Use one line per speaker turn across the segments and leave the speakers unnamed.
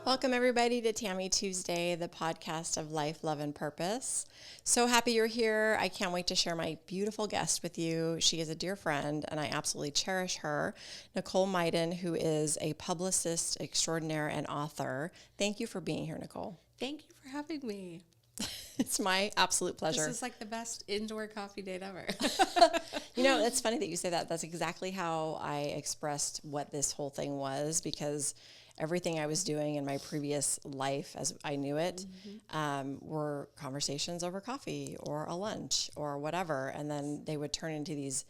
Welcome, everybody, to Tammy Tuesday, the podcast of life, love, and purpose. So happy you're here. I can't wait to share my beautiful guest with you. She is a dear friend, and I absolutely cherish her, Nicole Myden, who is a publicist extraordinaire and author. Thank you for being here, Nicole.
Thank you for having me.
It's my absolute pleasure.
This is like the best indoor coffee date ever.
You know, it's funny that you say that. That's exactly how I expressed what this whole thing was, because everything I was doing in my previous life, as I knew it, were conversations over coffee or a lunch or whatever. And then they would turn into these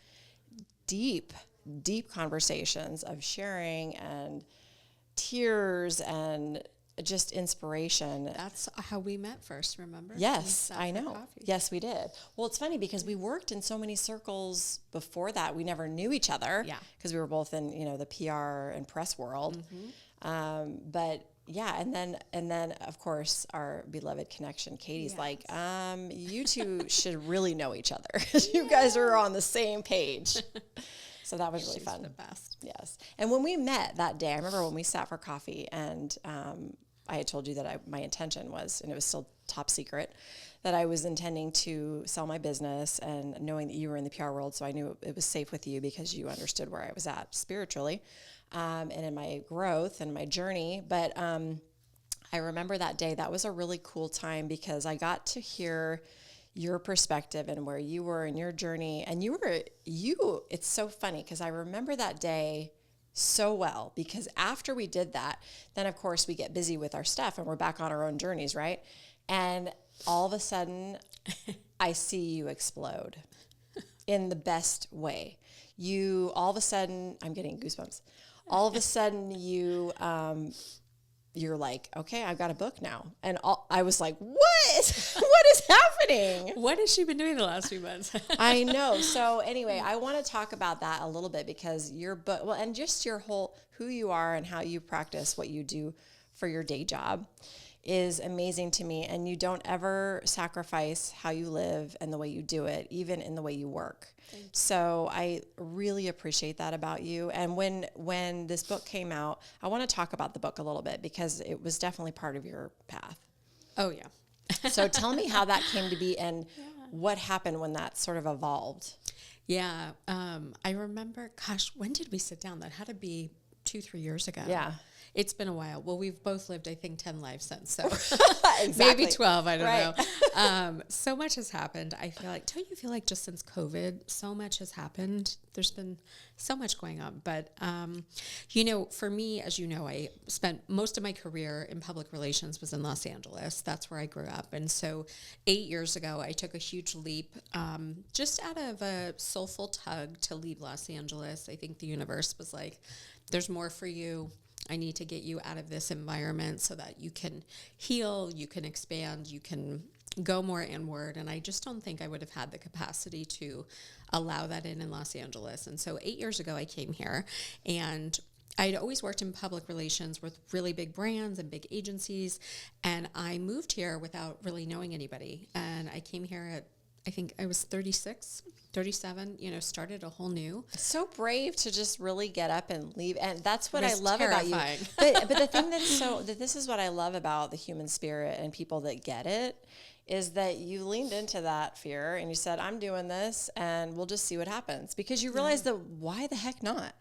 deep, deep conversations of sharing and tears and just inspiration.
That's how we met first, remember?
Yes, I know. Coffee. Yes, we did. Well, it's funny because we worked in so many circles before that. We never knew each other because we were both in, the PR and press world. But yeah, and then of course our beloved connection, Katie's like, you two should really know each other because you guys are on the same page. So that was really fun.
The best.
Yes. And when we met that day, I remember when we sat for coffee, and I had told you that my intention was, and it was still top secret, that I was intending to sell my business, and knowing that you were in the PR world, so I knew it was safe with you because you understood where I was at spiritually, and in my growth and my journey. But I remember that day. That was a really cool time because I got to hear your perspective and where you were in your journey. And it's so funny because I remember that day so well, because after we did that, then of course we get busy with our stuff and we're back on our own journeys, right? And all of a sudden I see you explode in the best way. All of a sudden, I'm getting goosebumps. All of a sudden you're like, okay, I've got a book now. And I was like, what? What is happening?
What has she been doing the last few months?
I know. So anyway, I want to talk about that a little bit because your book, and just your who you are and how you practice what you do for your day job is amazing to me. And you don't ever sacrifice how you live and the way you do it, even in the way you work. So I really appreciate that about you. And when this book came out, I want to talk about the book a little bit because it was definitely part of your path.
Oh, yeah.
So tell me how that came to be and what happened when that sort of evolved.
Yeah. I remember, gosh, when did we sit down? That had to be 2-3 years ago.
Yeah.
It's been a while. Well, we've both lived, I think, 10 lives since. So
exactly.
Maybe 12. I don't know. So much has happened. I feel like, don't you feel like just since COVID, so much has happened? There's been so much going on. But, for me, as you know, I spent most of my career in public relations was in Los Angeles. That's where I grew up. And so 8 years ago, I took a huge leap just out of a soulful tug to leave Los Angeles. I think the universe was like, there's more for you. I need to get you out of this environment so that you can heal, you can expand, you can go more inward. And I just don't think I would have had the capacity to allow that in Los Angeles. And so 8 years ago, I came here, and I'd always worked in public relations with really big brands and big agencies. And I moved here without really knowing anybody. And I came here at, I think I was 37, started a whole new.
So brave to just really get up and leave. And that's what I love
terrifying.
About you. But the thing this is what I love about the human spirit and people that get it is that you leaned into that fear and you said, I'm doing this and we'll just see what happens, because you realize that why the heck not?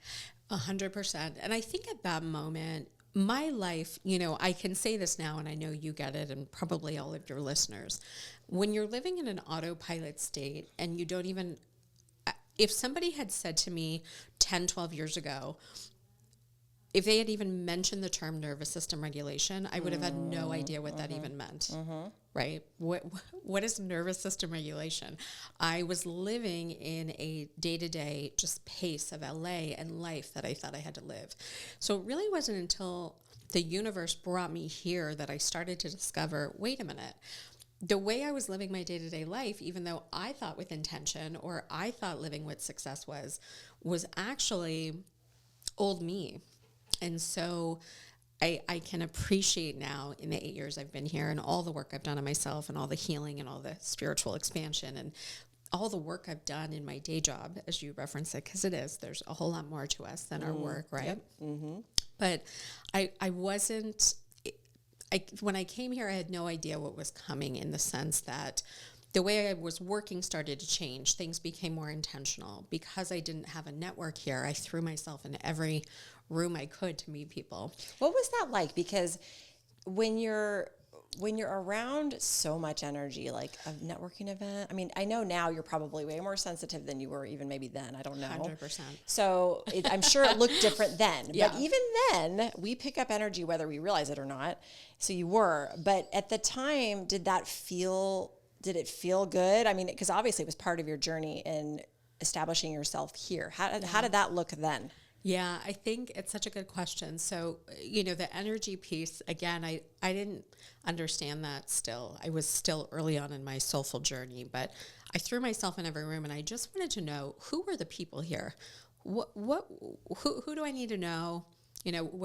100%. And I think at that moment, my life, I can say this now, and I know you get it, and probably all of your listeners. When you're living in an autopilot state and you don't even, if somebody had said to me 10, 12 years ago, if they had even mentioned the term nervous system regulation, I would have had no idea what that even meant, right? What is nervous system regulation? I was living in a day-to-day just pace of LA and life that I thought I had to live. So it really wasn't until the universe brought me here that I started to discover, wait a minute, the way I was living my day-to-day life, even though I thought with intention or I thought living with success was actually old me. And so I can appreciate now in the 8 years I've been here and all the work I've done on myself and all the healing and all the spiritual expansion and all the work I've done in my day job, as you reference it, because there's a whole lot more to us than our work, right?
Yep. Mm-hmm.
But I wasn't when I came here, I had no idea what was coming, in the sense that the way I was working started to change. Things became more intentional. Because I didn't have a network here, I threw myself in every room I could to meet people.
What was that like? Because when you're around so much energy, like a networking event, I mean, I know now you're probably way more sensitive than you were even maybe then. I don't know.
100%.
So I'm sure it looked different then.
Yeah.
But even then, we pick up energy whether we realize it or not. So you were. But at the time, did it feel good? I mean, because obviously it was part of your journey in establishing yourself here. How did that look then?
Yeah, I think it's such a good question. So, the energy piece, again, I didn't understand that still. I was still early on in my soulful journey, but I threw myself in every room, and I just wanted to know, who were the people here? Who do I need to know? Who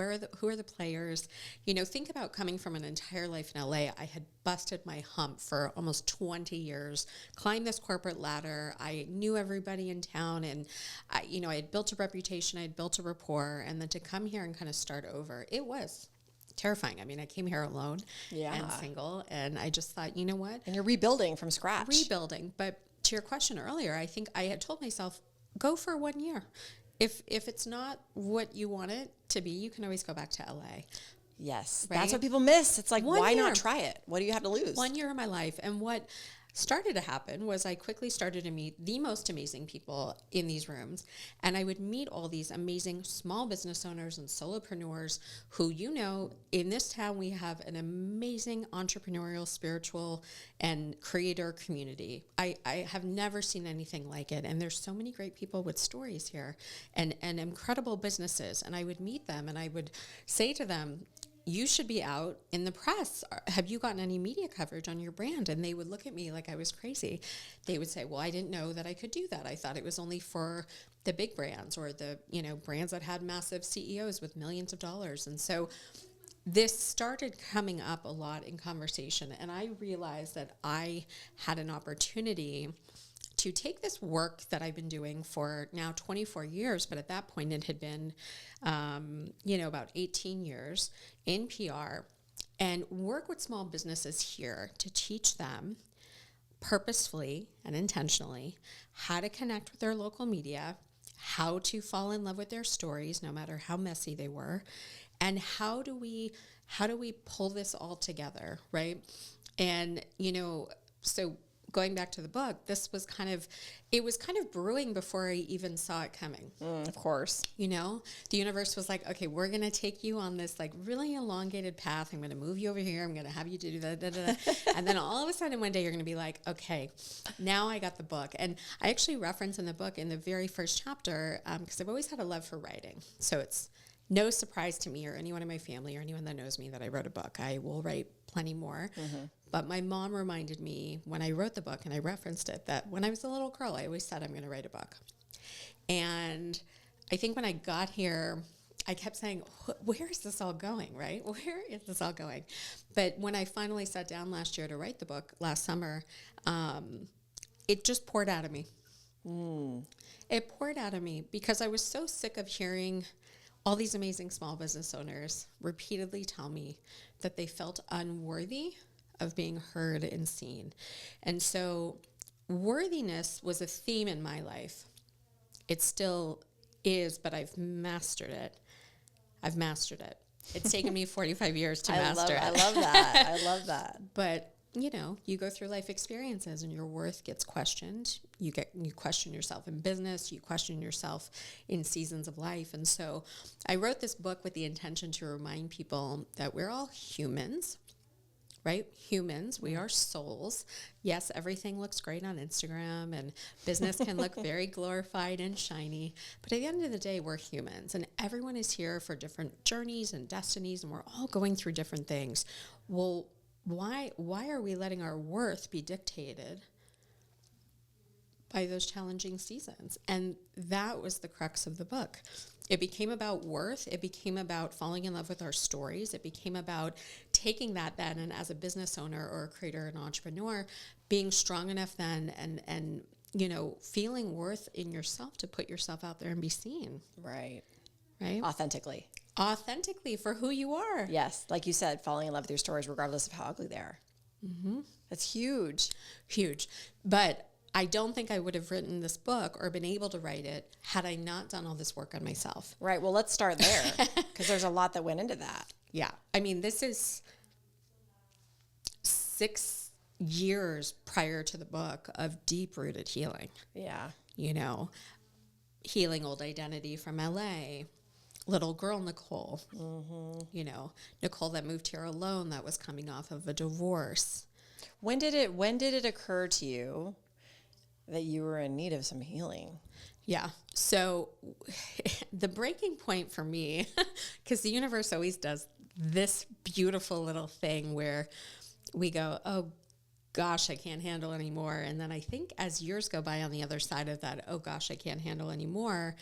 are the players? Think about coming from an entire life in LA. I had busted my hump for almost 20 years, climbed this corporate ladder. I knew everybody in town, and I had built a reputation, I had built a rapport, and then to come here and kind of start over, it was terrifying. I mean, I came here alone and single, and I just thought, you know what?
And you're rebuilding from scratch.
But to your question earlier, I think I had told myself, go for 1 year. If it's not what you want it to be, you can always go back to LA.
Yes.
Right?
That's what people miss. It's like,
1
why
year.
not try it? What do you have to lose?
1 year of my life. And what started to happen was I quickly started to meet the most amazing people in these rooms. And I would meet all these amazing small business owners and solopreneurs who, in this town, we have an amazing entrepreneurial, spiritual, and creator community. I have never seen anything like it. And there's so many great people with stories here and incredible businesses. And I would meet them and I would say to them, you should be out in the press. Have you gotten any media coverage on your brand? And they would look at me like I was crazy. They would say, well, I didn't know that I could do that. I thought it was only for the big brands or the, brands that had massive CEOs with millions of dollars. And so this started coming up a lot in conversation. And I realized that I had an opportunity to take this work that I've been doing for now 24 years, but at that point it had been, about 18 years in PR, and work with small businesses here to teach them purposefully and intentionally how to connect with their local media, how to fall in love with their stories, no matter how messy they were, and how do we pull this all together, right? And, so going back to the book, it was kind of brewing before I even saw it coming.
Of course.
The universe was like, okay, we're going to take you on this like really elongated path. I'm going to move you over here. I'm going to have you do that. And then all of a sudden one day you're going to be like, okay, now I got the book. And I actually reference in the book in the very first chapter, because I've always had a love for writing. So it's no surprise to me or anyone in my family or anyone that knows me that I wrote a book. I will write plenty more. Mm-hmm. But my mom reminded me when I wrote the book, and I referenced it, that when I was a little girl, I always said I'm going to write a book. And I think when I got here, I kept saying, where is this all going, right? Where is this all going? But when I finally sat down last year to write the book, last summer, it just poured out of me. It poured out of me because I was so sick of hearing all these amazing small business owners repeatedly tell me that they felt unworthy of being heard and seen. And so worthiness was a theme in my life. It still is, but I've mastered it. It's taken me 45 years to master it.
I love that. I love that.
But you go through life experiences and your worth gets questioned. You question yourself in business, you question yourself in seasons of life. And so I wrote this book with the intention to remind people that we're all humans, right? Humans, we are souls. Yes, everything looks great on Instagram and business can look very glorified and shiny. But at the end of the day, we're humans and everyone is here for different journeys and destinies and we're all going through different things. Well, why are we letting our worth be dictated by those challenging seasons? And that was the crux of the book. It became about worth. It became about falling in love with our stories. It became about taking that then, and as a business owner or a creator and entrepreneur, being strong enough then and feeling worth in yourself to put yourself out there and be seen.
Right.
Right?
Authentically.
authentically for who you are.
Yes. Like you said, falling in love with your stories, regardless of how ugly they are. Mm-hmm. That's huge.
Huge. But I don't think I would have written this book or been able to write it had I not done all this work on myself.
Right. Well, let's start there because there's a lot that went into that.
Yeah. I mean, this is 6 years prior to the book of deep-rooted healing.
Yeah.
You know, healing old identity from LA, little girl Nicole, you know, Nicole that moved here alone, that was coming off of a divorce.
When did it occur to you that you were in need of some healing?
Yeah. So the breaking point for me, because the universe always does this beautiful little thing where we go, oh gosh, I can't handle anymore. And then I think as years go by on the other side of that, oh gosh, I can't handle anymore.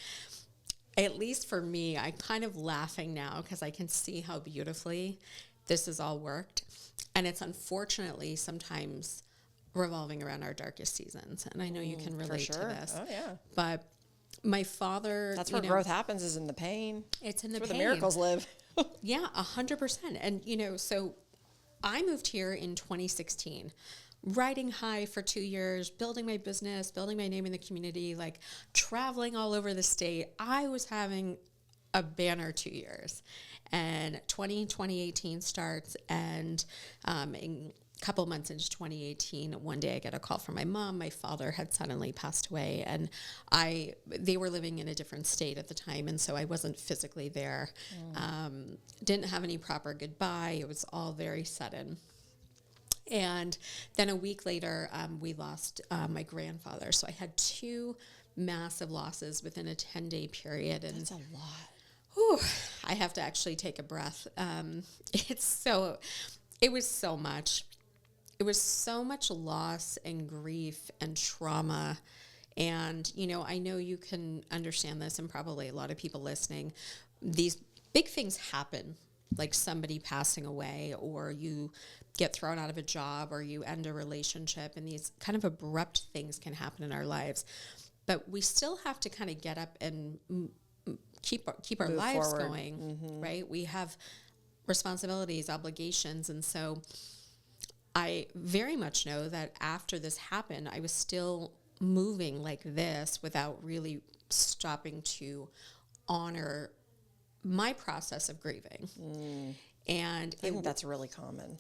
At least for me, I'm kind of laughing now because I can see how beautifully this has all worked. And it's unfortunately sometimes revolving around our darkest seasons. And I know you can relate to this.
Oh, yeah.
But my father...
That's where growth happens, is in the pain.
It's in the
That's
pain.
where the miracles live.
Yeah, 100%. And, you know, so I moved here in 2016, riding high for 2 years, building my business, building my name in the community, like traveling all over the state. I was having a banner 2 years. And 2018 starts, and in a couple months into 2018, one day I get a call from my mom. My father had suddenly passed away, and they were living in a different state at the time, and so I wasn't physically there. Didn't have any proper goodbye. It was all very sudden. And then a week later, we lost my grandfather. So I had 2 massive losses within a 10-day period. And
That's a lot.
Whew, I have to actually take a breath. It was so much. It was so much loss and grief and trauma. And, you know, I know you can understand this, and probably a lot of people listening. These big things happen, like somebody passing away, or you get thrown out of a job, or you end a relationship, and these kind of abrupt things can happen in our lives. But we still have to kind of get up and keep our
Move
lives
forward.
going, right? We have responsibilities, obligations, and so I very much know that after this happened, I was still moving like this without really stopping to honor my process of grieving. And
I think that's really common.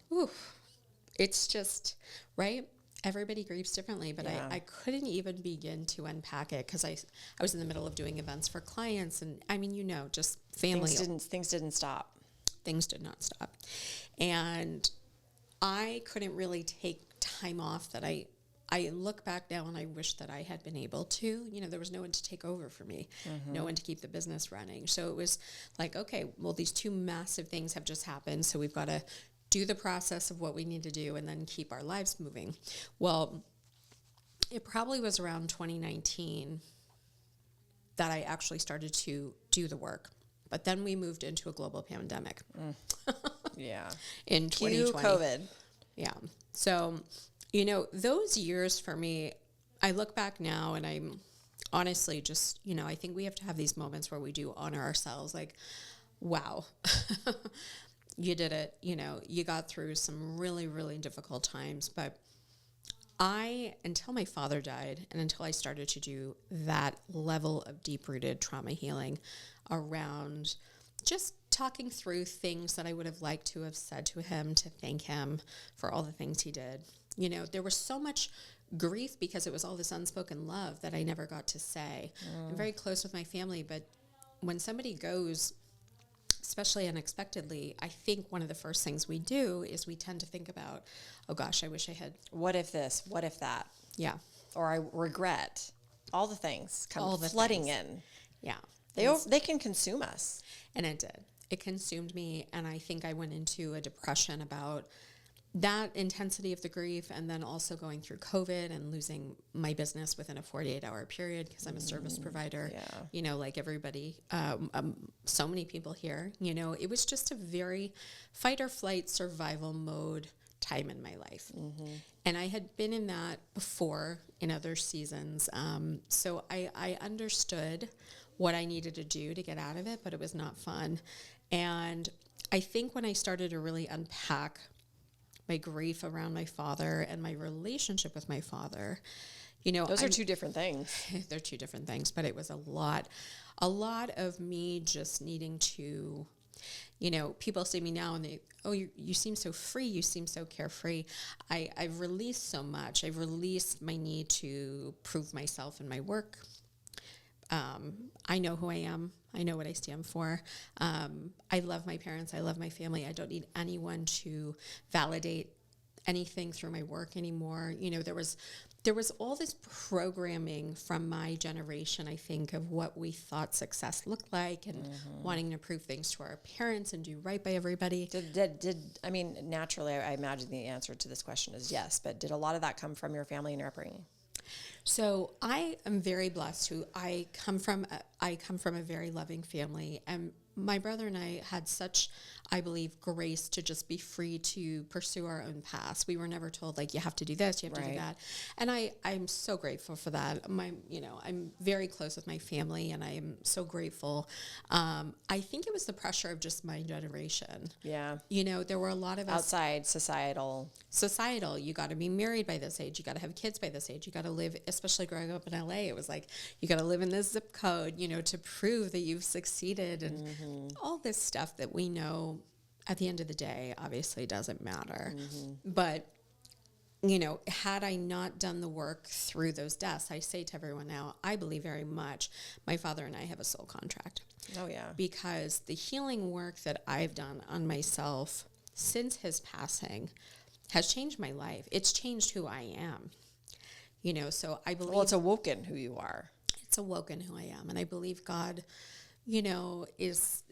It's just, right? Everybody grieves differently, but
Yeah.
I couldn't even begin to unpack it because I was in the middle of doing events for clients, and I mean, you know, just family.
Things didn't stop.
Things did not stop. And I couldn't really take time off that I look back now and I wish that I had been able to. You know, there was no one to take over for me, no one to keep the business running. So it was like, okay, well, these 2 massive things have just happened, so we've got to do the process of what we need to do and then keep our lives moving. Well, it probably was around 2019 that I actually started to do the work. But then we moved into a global pandemic.
Yeah.
In 2020.
Cue COVID.
Yeah. So, you know, those years for me, I look back now and I'm honestly just, you know, I think we have to have these moments where we do honor ourselves. Like, wow, you did it. You know, you got through some really, really difficult times. But until my father died and until I started to do that level of deep-rooted trauma healing around just talking through things that I would have liked to have said to him to thank him for all the things he did. You know, there was so much grief because it was all this unspoken love that I never got to say. I'm very close with my family, but when somebody goes, especially unexpectedly, I think one of the first things we do is we tend to think about, oh gosh, I wish I had.
What if this? What if that?
Yeah.
Or I regret. All the things come
All the
flooding
things.
in.
Yeah.
They can consume us.
And it did. It consumed me, and I think I went into a depression about that intensity of the grief, and then also going through COVID and losing my business within a 48-hour period because I'm a service provider.
Yeah.
You know, like everybody, so many people here, you know, it was just a very fight or flight survival mode time in my life. And I had been in that before in other seasons. So I understood what I needed to do to get out of it, but it was not fun. And I think when I started to really unpack my grief around my father and my relationship with my father,
those are two different things.
They're two different things, but it was a lot of me just needing to, people see me now and they, oh, you seem so free. You seem so carefree. I've released so much. I've released my need to prove myself in my work. I know who I am. I know what I stand for. I love my parents. I love my family. I don't need anyone to validate anything through my work anymore. There was all this programming from my generation, I think, of what we thought success looked like and wanting to prove things to our parents and do right by everybody.
Naturally, I imagine the answer to this question is yes, but did a lot of that come from your family and your upbringing?
So I am very blessed. I come from a very loving family, and my brother and I had such, I believe, grace to just be free to pursue our own paths. We were never told, like, you have to do this, you have to do that. And I'm so grateful for that. I'm very close with my family, and I am so grateful. I think it was the pressure of just my generation.
Yeah.
There were a lot of
outside societal.
You got to be married by this age. You got to have kids by this age. You got to live, especially growing up in LA, it was like, you got to live in this zip code, to prove that you've succeeded, and all this stuff that we know at the end of the day obviously doesn't matter. But, had I not done the work through those deaths, I say to everyone now, I believe very much my father and I have a soul contract.
Oh, yeah.
Because the healing work that I've done on myself since his passing has changed my life. It's changed who I am. So I believe...
Well, it's awoken who you are.
It's awoken who I am. And I believe God, is...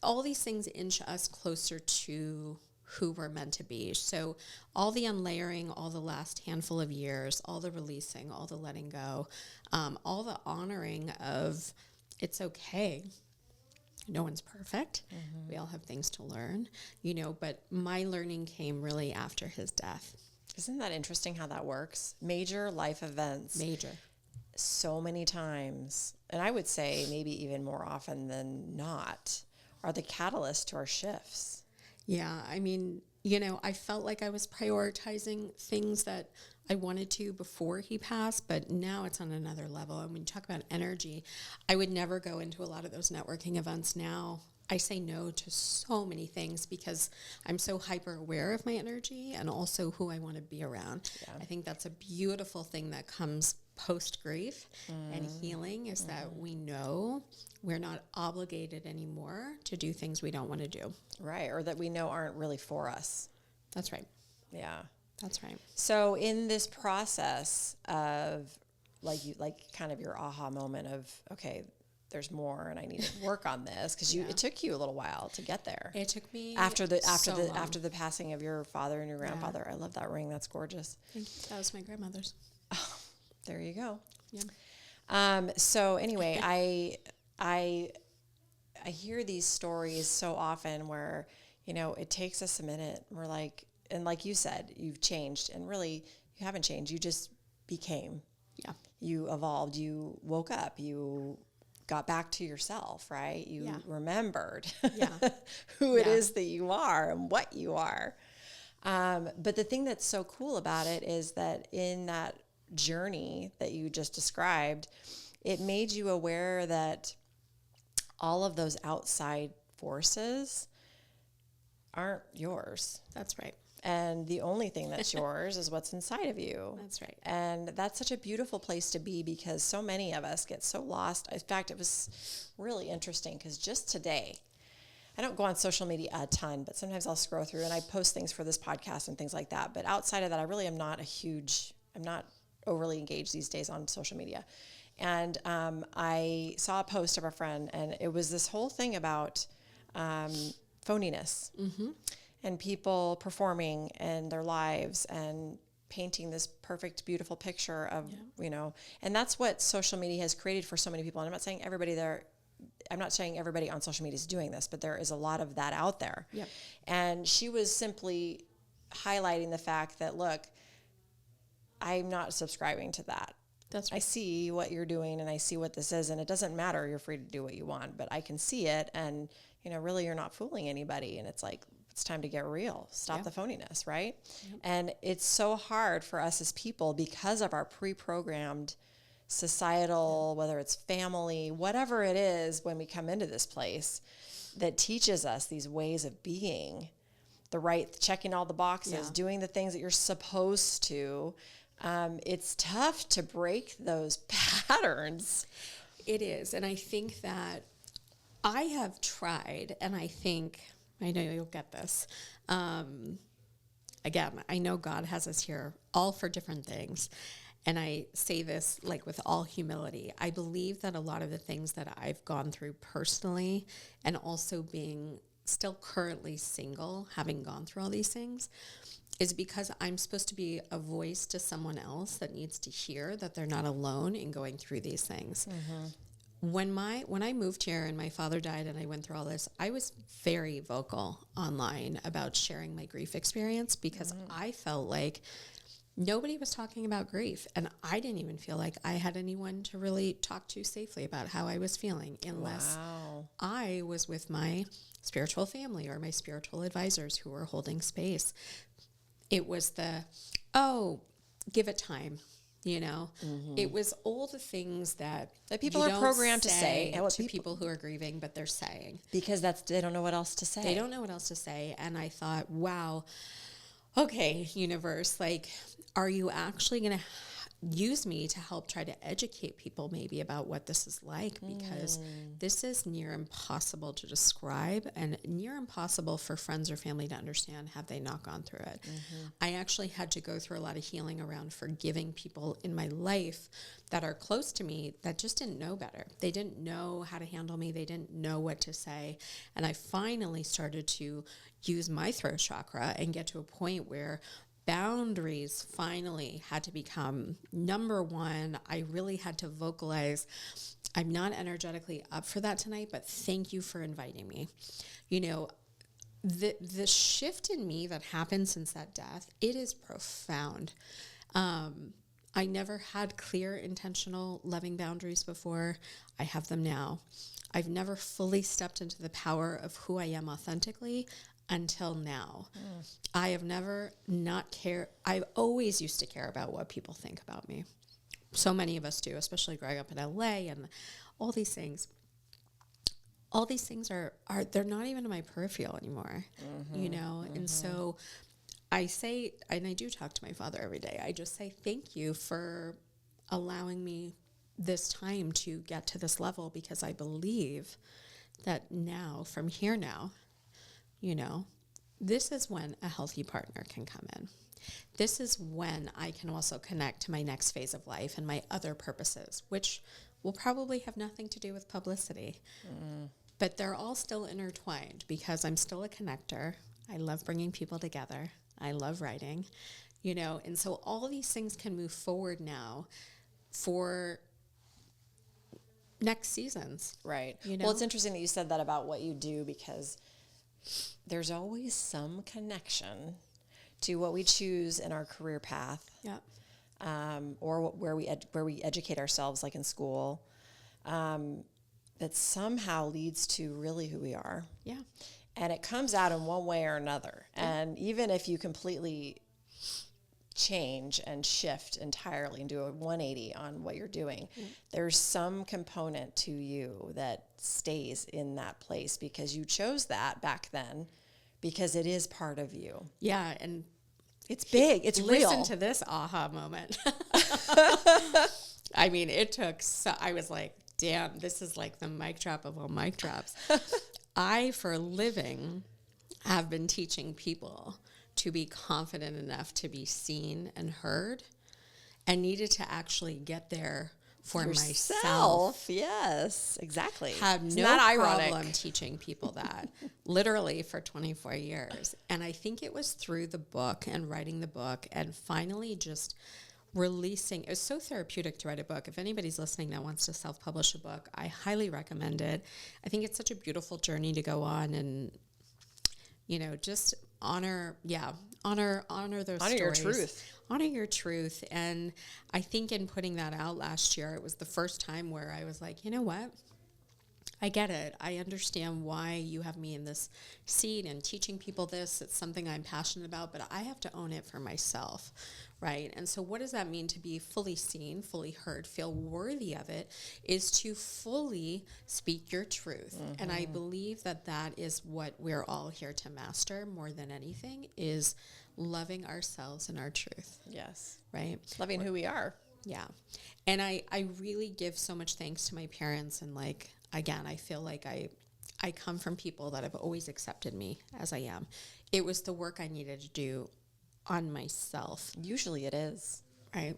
All these things inch us closer to who we're meant to be. So all the unlayering, all the last handful of years, all the releasing, all the letting go, all the honoring of it's okay. No one's perfect. We all have things to learn, but my learning came really after his death.
Isn't that interesting how that works? Major life events. So many times, and I would say maybe even more often than not, are the catalyst to our shifts.
Yeah, I felt like I was prioritizing things that I wanted to before he passed, but now it's on another level. And when you talk about energy, I would never go into a lot of those networking events now. I say no to so many things because I'm so hyper aware of my energy and also who I want to be around. Yeah. I think that's a beautiful thing that comes post-grief and healing is that we know we're not obligated anymore to do things we don't want to do.
Right, or that we know aren't really for us.
That's right.
Yeah.
That's right.
So in this process of kind of your aha moment of, okay, there's more and I need to work on this because it took you a little while to get there.
It took me
after the passing of your father and your grandfather. I love that ring. That's gorgeous.
Thank you. That was my grandmother's.
Oh, there you go.
Yeah.
So anyway, I hear these stories so often where, it takes us a minute. We're like, and like you said, you've changed, and really you haven't changed. You just became.
Yeah.
You evolved. You woke up. You got back to yourself, right? You remembered who it is that you are and what you are. But the thing that's so cool about it is that in that journey that you just described, it made you aware that all of those outside forces aren't yours.
That's right.
And the only thing that's yours is what's inside of you.
That's right.
And that's such a beautiful place to be because so many of us get so lost. In fact, it was really interesting because just today, I don't go on social media a ton, but sometimes I'll scroll through and I post things for this podcast and things like that. But outside of that, I really am not I'm not overly engaged these days on social media. And I saw a post of a friend, and it was this whole thing about phoniness. And people performing in their lives and painting this perfect, beautiful picture of, and that's what social media has created for so many people. And I'm not saying everybody on social media is doing this, but there is a lot of that out there.
Yep.
And she was simply highlighting the fact that, look, I'm not subscribing to that.
That's
I
right.
see what you're doing and I see what this is, and it doesn't matter. You're free to do what you want, but I can see it. And, really you're not fooling anybody. And it's like, it's time to get real. Stop the phoniness. Right. And it's so hard for us as people because of our pre-programmed societal, whether it's family, whatever it is, when we come into this place that teaches us these ways of being checking all the boxes, doing the things that you're supposed to. It's tough to break those patterns.
It is. And I think that I have tried, and I know you'll get this. Again, I know God has us here all for different things. And I say this like with all humility. I believe that a lot of the things that I've gone through personally, and also being still currently single, having gone through all these things, is because I'm supposed to be a voice to someone else that needs to hear that they're not alone in going through these things. When I moved here and my father died and I went through all this, I was very vocal online about sharing my grief experience because I felt like nobody was talking about grief, and I didn't even feel like I had anyone to really talk to safely about how I was feeling unless I was with my spiritual family or my spiritual advisors who were holding space. It was give it time. It was all the things that
people are programmed to say
and what people who are grieving, but they're saying
because they don't know what else to say.
They don't know what else to say. And I thought, wow, okay, universe, like, are you actually going to use me to help try to educate people maybe about what this is like? Because this is near impossible to describe and near impossible for friends or family to understand have they not gone through it. I actually had to go through a lot of healing around forgiving people in my life that are close to me that just didn't know better. They didn't know how to handle me. They didn't know what to say. And I finally started to use my throat chakra and get to a point where boundaries finally had to become number one. I really had to vocalize, I'm not energetically up for that tonight, but thank you for inviting me. The shift in me that happened since that death, it is profound. I never had clear, intentional, loving boundaries before. I have them now. I've never fully stepped into the power of who I am authentically until now. I have never not cared. I always used to care about what people think about me. So many of us do, especially growing up in LA and all these things. All these things are they're not even in my peripheral anymore, And so I say, and I do talk to my father every day, I just say thank you for allowing me this time to get to this level, because I believe that now, from here now, this is when a healthy partner can come in. This is when I can also connect to my next phase of life and my other purposes, which will probably have nothing to do with publicity. But they're all still intertwined because I'm still a connector. I love bringing people together. I love writing, and so all of these things can move forward now for next seasons.
Right. Well, it's interesting that you said that about what you do, because there's always some connection to what we choose in our career path. Or where we educate ourselves, like in school, that somehow leads to really who we are. And it comes out in one way or another. And even if you completely change and shift entirely and do a 180 on what you're doing, there's some component to you that stays in that place because you chose that back then, because it is part of you.
Yeah, and
it's big. It's real.
Listen to this aha moment. I mean, I was like, damn, this is like the mic drop of all mic drops. I, for a living, have been teaching people to be confident enough to be seen and heard, and needed to actually get there for myself.
Yes, exactly.
Have no problem teaching people that, literally for 24 years. And I think it was through the book and writing the book and finally just releasing. It was so therapeutic to write a book. If anybody's listening that wants to self-publish a book, I highly recommend it. I think it's such a beautiful journey to go on, and just honor those stories.
Honor your truth.
honor your truth. And I think in putting that out last year, it was the first time where I was like, you know what? I get it. I understand why you have me in this seat and teaching people this. It's something I'm passionate about, but I have to own it for myself, right? And so what does that mean to be fully seen, fully heard, feel worthy of it, is to fully speak your truth. Mm-hmm. And I believe that that is what we're all here to master more than anything, is loving ourselves and our truth.
Yes.
Right?
Loving who we are.
Yeah. And I really give so much thanks to my parents, and like, again, I feel like I come from people that have always accepted me as I am. It was the work I needed to do on myself.
Usually it is.
Right.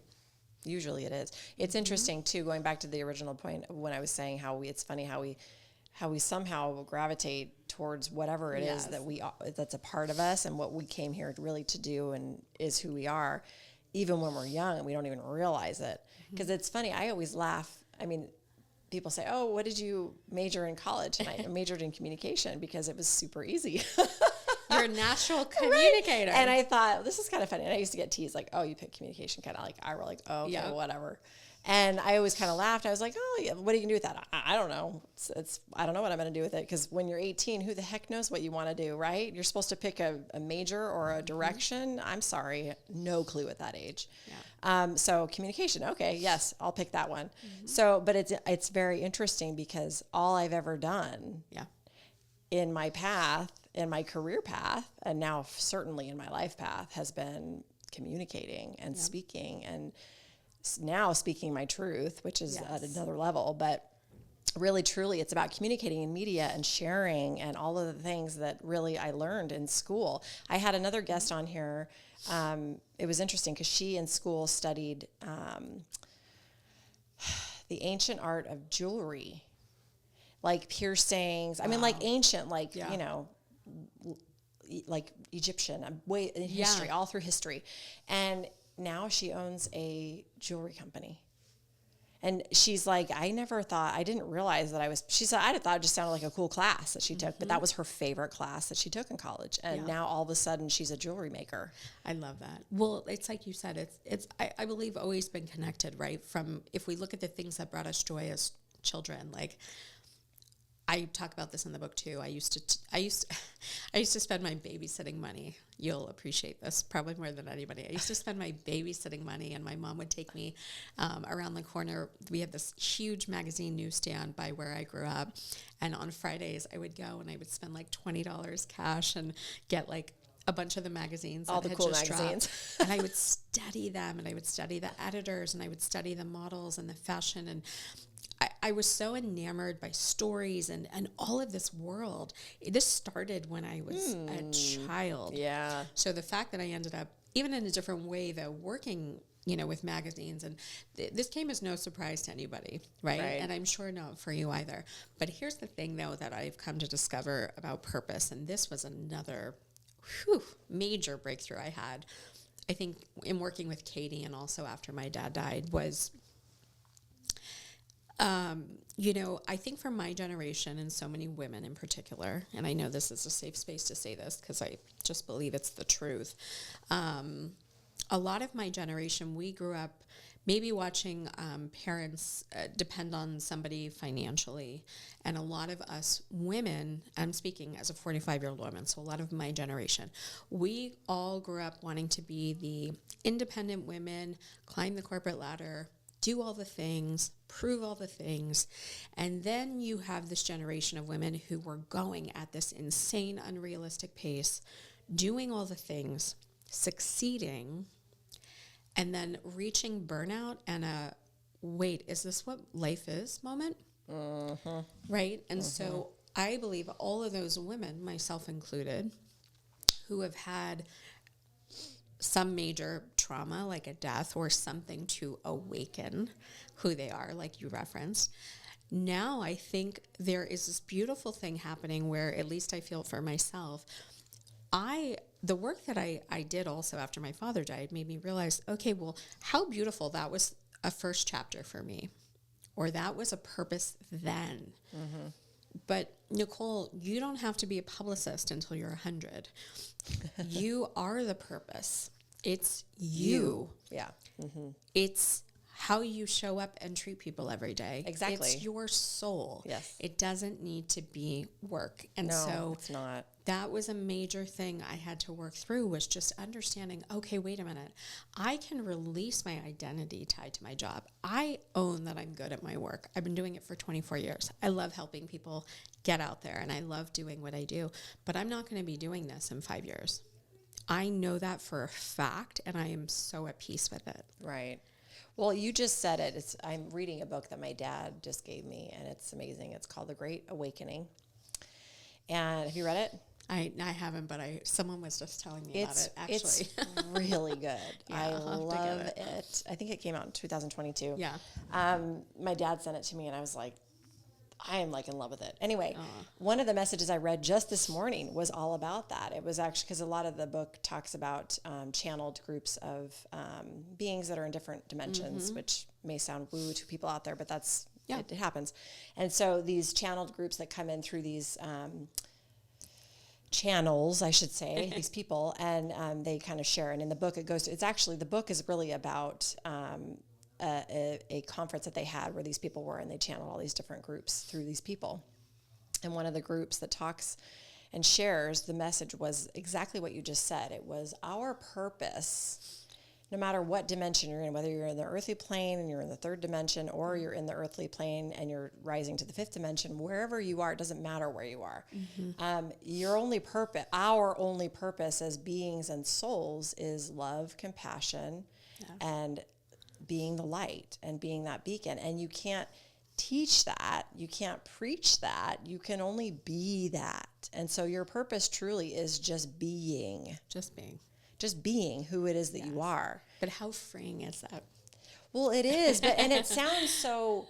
Usually it is. It's interesting too, going back to the original point of when I was saying it's funny how we somehow gravitate towards whatever it is that that's a part of us, and what we came here really to do and is who we are, even when we're young and we don't even realize it. Because it's funny, I always laugh. I mean, people say, oh, what did you major in college? And I majored in communication because it was super easy.
You're a natural communicator.
Right? And I thought, this is kind of funny. And I used to get teased like, oh, you picked communication, kind of like, I were like, oh, okay, whatever. And I always kind of laughed. I was like, oh, yeah, what are you going to do with that? I don't know. I don't know what I'm going to do with it. Because when you're 18, who the heck knows what you want to do, right? You're supposed to pick a major or a direction. I'm sorry. No clue at that age. Yeah. So communication. Okay. Yes, I'll pick that one. So, but it's very interesting because all I've ever done in my path, in my career path, and now certainly in my life path, has been communicating and speaking, and now speaking my truth, which is at another level. But really, truly, it's about communicating in media and sharing and all of the things that really I learned in school. I had another guest on here. It was interesting because she in school studied the ancient art of jewelry, like piercings. I mean, like ancient, like, you know, like Egyptian, way in history, all through history. And now she owns a jewelry company. And she's like, I didn't realize that she said, I thought it just sounded like a cool class that she took, but that was her favorite class that she took in college. And now all of a sudden she's a jewelry maker.
I love that. Well, it's like you said, I believe always been connected, right? From, if we look at the things that brought us joy as children, like, I talk about this in the book too. I used to spend my babysitting money. You'll appreciate this probably more than anybody. I used to spend my babysitting money, and my mom would take me around the corner. We had this huge magazine newsstand by where I grew up, and on Fridays I would go and I would spend like $20 cash and get like a bunch of the magazines,
all the cool magazines,
and I would study them, and I would study the editors, and I would study the models and the fashion, and I was so enamored by stories and all of this world. This started when I was a child.
Yeah.
So the fact that I ended up, even in a different way though, working, you know, with magazines, and this came as no surprise to anybody, right? And I'm sure not for you either. But here's the thing though that I've come to discover about purpose, and this was another major breakthrough I had, I think, in working with Katie, and also after my dad died, was you know, I think for my generation, and so many women in particular, and I know this is a safe space to say this because I just believe it's the truth. A lot of my generation, we grew up maybe watching parents depend on somebody financially. And a lot of us women, I'm speaking as a 45-year-old woman, so a lot of my generation, we all grew up wanting to be the independent women, climb the corporate ladder, do all the things, prove all the things. And then you have this generation of women who were going at this insane, unrealistic pace, doing all the things, succeeding, and then reaching burnout and a, wait, is this what life is moment? Right? And so I believe all of those women, myself included, who have had some major trauma, like a death or something to awaken who they are, like you referenced. Now I think there is this beautiful thing happening where, at least I feel for myself, the work that I did also after my father died made me realize, okay, well, how beautiful that was a first chapter for me, or that was a purpose then. But Nicole, you don't have to be a publicist until you're 100. You are the purpose. It's you.
Yeah. Mm-hmm.
It's how you show up and treat people every day.
Exactly.
It's your soul.
Yes.
It doesn't need to be work. And
No,
so
it's not.
that was a major thing I had to work through, was just understanding, okay, wait a minute. I can release my identity tied to my job. I own that I'm good at my work. I've been doing it for 24 years. I love helping people get out there, and I love doing what I do, but I'm not going to be doing this in 5 years. I know that for a fact, and I am so at peace with it.
Right. Well, you just said it. I'm reading a book that my dad just gave me, and it's amazing. It's called The Great Awakening. And have you read it?
I haven't, but someone was just telling me about it, actually.
It's really good.
Yeah,
I
I'll have to
love
get
it. I think it came out in 2022.
Yeah.
My dad sent it to me, and I was like, I am like in love with it. Anyway, one of the messages I read just this morning was all about that. It was actually because a lot of the book talks about channeled groups of beings that are in different dimensions, which may sound woo to people out there, but that's, it happens. And so these channeled groups that come in through these channels, I should say, these people, and they kind of share. And in the book, the book is really about a conference that they had where these people were, and they channeled all these different groups through these people. And one of the groups that talks and shares the message was exactly what you just said. It was our purpose, no matter what dimension you're in, whether you're in the earthly plane and you're in the third dimension, or you're in the earthly plane and you're rising to the fifth dimension, wherever you are, it doesn't matter where you are. Our only purpose as beings and souls is love, compassion, and being the light and being that beacon. And you can't teach that. You can't preach that. You can only be that. And so your purpose truly is just being. Just being who it is that you are.
But how freeing is that?
Well, it is. And it sounds so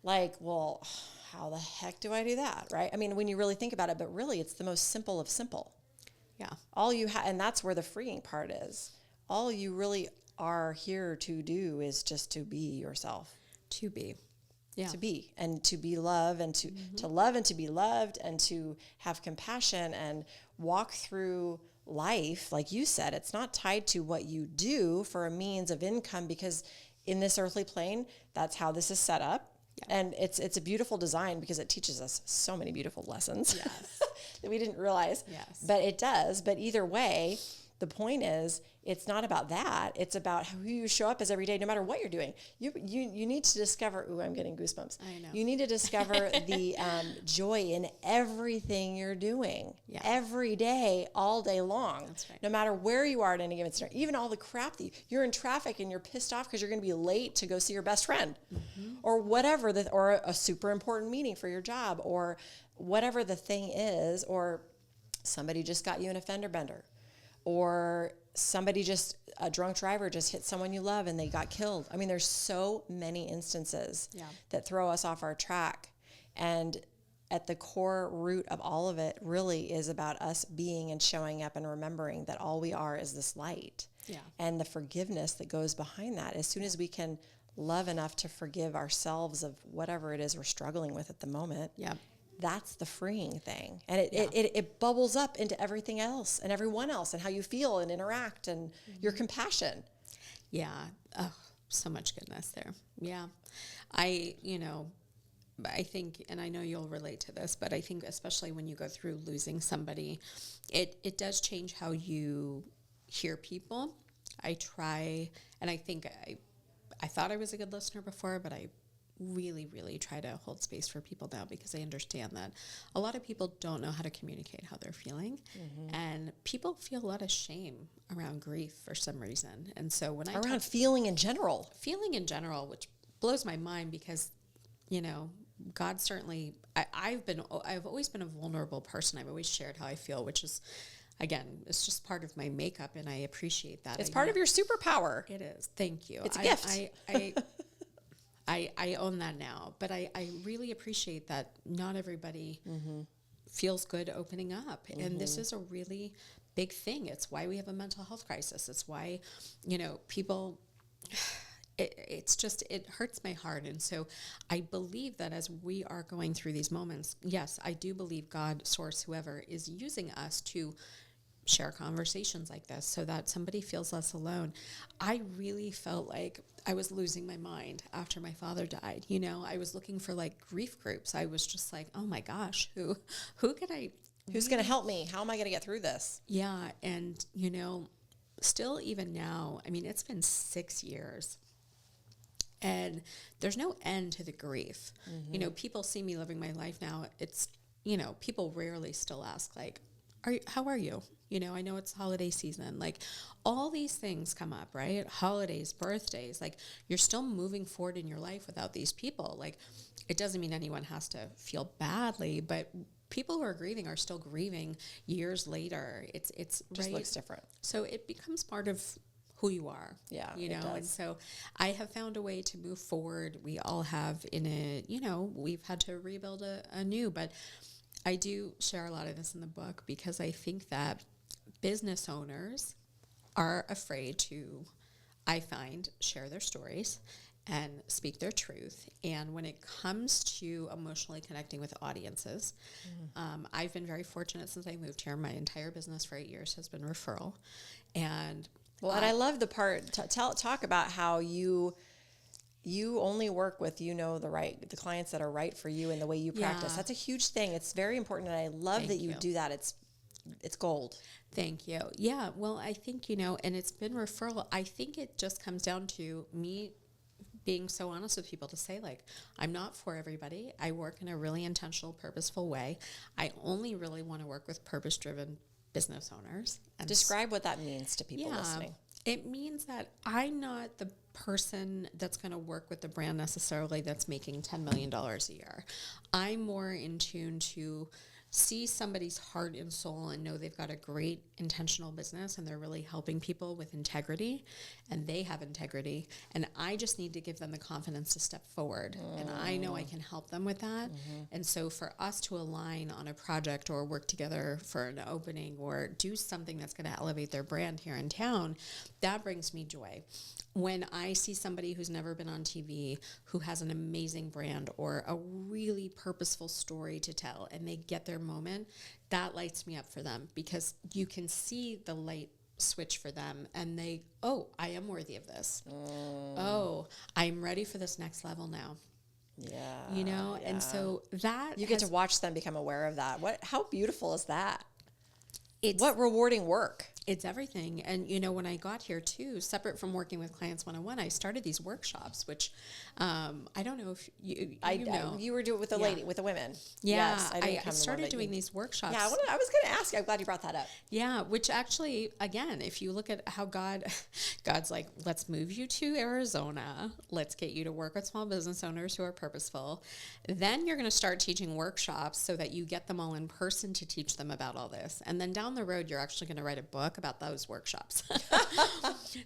like, well, how the heck do I do that? Right? I mean, when you really think about it, but really it's the most simple of simple.
Yeah.
All you have, and that's where the freeing part is. All you really are here to do is just to be yourself.
To be. Yeah.
To be, and to be love, and to love and to be loved, and to have compassion and walk through life. Like you said, it's not tied to what you do for a means of income, because in this earthly plane, that's how this is set up. Yeah. And it's a beautiful design because it teaches us so many beautiful lessons that we didn't realize.
Yes.
But it does. But either way, the point is, it's not about that. It's about who you show up as every day, no matter what you're doing. You need to discover, ooh, I'm getting goosebumps.
I know.
You need to discover the joy in everything you're doing every day, all day long.
That's right.
No matter where you are at any given time, even all the crap that you're in traffic and you're pissed off because you're going to be late to go see your best friend, or whatever, or a super important meeting for your job, or whatever the thing is, or somebody just got you in a fender bender. Or a drunk driver just hit someone you love and they got killed. I mean, there's so many instances that throw us off our track. And at the core root of all of it really is about us being and showing up and remembering that all we are is this light. Yeah. And the forgiveness that goes behind that. As soon as we can love enough to forgive ourselves of whatever it is we're struggling with at the moment. Yeah. That's the freeing thing. And it bubbles up into everything else and everyone else, and how you feel and interact, and your compassion.
Yeah. Oh, so much goodness there. Yeah. I think, and I know you'll relate to this, but I think especially when you go through losing somebody, it does change how you hear people. I try, and I think I thought I was a good listener before, but I really, really try to hold space for people now, because I understand that a lot of people don't know how to communicate how they're feeling. And people feel a lot of shame around grief for some reason. And so when I
feeling in general,
which blows my mind, because, God certainly, I've always been a vulnerable person. I've always shared how I feel, which is, again, it's just part of my makeup, and I appreciate that.
It's part of your superpower.
It is. Thank you.
It's a gift.
I own that now, but I really appreciate that not everybody feels good opening up. And this is a really big thing. It's why we have a mental health crisis. It's why, people, it hurts my heart. And so I believe that as we are going through these moments, yes, I do believe God, source, whoever is using us to share conversations like this so that somebody feels less alone. I really felt like I was losing my mind after my father died. You know, I was looking for like grief groups. I was just like, oh my gosh, who can I,
who's going to help me? How am I going to get through this?
Yeah. And, you know, still even now, I mean, it's been 6 years and there's no end to the grief. Mm-hmm. You know, people see me living my life now. It's, you know, people rarely still ask like, how are you? You know, I know it's holiday season. Like all these things come up, right? Holidays, birthdays, like you're still moving forward in your life without these people. Like it doesn't mean anyone has to feel badly, but people who are grieving are still grieving years later. It's
just
right?
looks different.
So it becomes part of who you are.
Yeah,
you know, and so I have found a way to move forward. We all have we've had to rebuild anew, but I do share a lot of this in the book because I think that business owners are afraid to, I find, share their stories and speak their truth. And when it comes to emotionally connecting with audiences, I've been very fortunate since I moved here. My entire business for 8 years has been referral. And
and I love the part, talk about how you only work with, the clients that are right for you and the way you practice. That's a huge thing. It's very important. And I love that you do that. It's gold.
Thank you. Yeah. Well, I think, and it's been referral. I think it just comes down to me being so honest with people to say, like, I'm not for everybody. I work in a really intentional, purposeful way. I only really want to work with purpose-driven business owners. And
describe what that means to people listening.
It means that I'm not the person that's going to work with the brand necessarily that's making $10 million a year. I'm more in tune to see somebody's heart and soul and know they've got a great intentional business and they're really helping people with integrity and they have integrity. And I just need to give them the confidence to step forward. And I know I can help them with that. Mm-hmm. And so for us to align on a project or work together for an opening or do something that's going to elevate their brand here in town, that brings me joy. When I see somebody who's never been on TV, who has an amazing brand or a really purposeful story to tell, and they get their moment, that lights me up for them because you can see the light switch for them and they, I am worthy of this. I'm ready for this next level now.
Yeah.
And so that
you get to watch them become aware of that. How beautiful is that? What rewarding work.
It's everything. And, when I got here, too, separate from working with clients one-on-one, I started these workshops, which I don't know if you know.
You were doing it with the lady, with the women.
Yeah.
Yes,
I started doing these workshops.
Yeah, I was going to ask you. I'm glad you brought that up.
Yeah, which actually, again, if you look at how God's like, let's move you to Arizona. Let's get you to work with small business owners who are purposeful. Then you're going to start teaching workshops so that you get them all in person to teach them about all this. And then down the road, you're actually going to write a book about those workshops.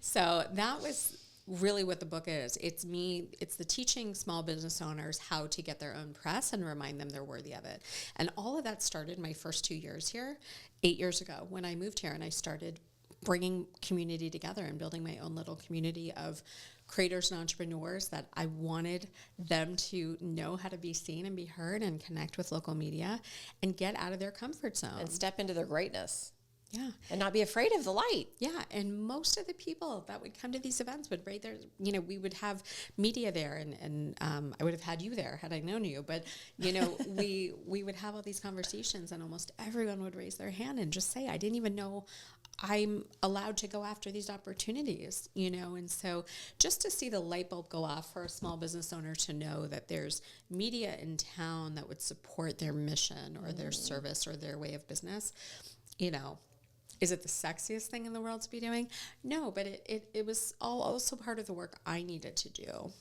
So that was really what the book is. It's the teaching small business owners how to get their own press and remind them they're worthy of it. And all of that started my first 2 years here, 8 years ago when I moved here and I started bringing community together and building my own little community of creators and entrepreneurs that I wanted them to know how to be seen and be heard and connect with local media and get out of their comfort zone.
And step into their greatness.
Yeah.
And not be afraid of the light.
Yeah. And most of the people that would come to these events would rate their, we would have media there and I would have had you there had I known you. But, we would have all these conversations and almost everyone would raise their hand and just say, I didn't even know I'm allowed to go after these opportunities, and so just to see the light bulb go off for a small business owner to know that there's media in town that would support their mission or their service or their way of business, is it the sexiest thing in the world to be doing? No, but it was also part of the work I needed to do.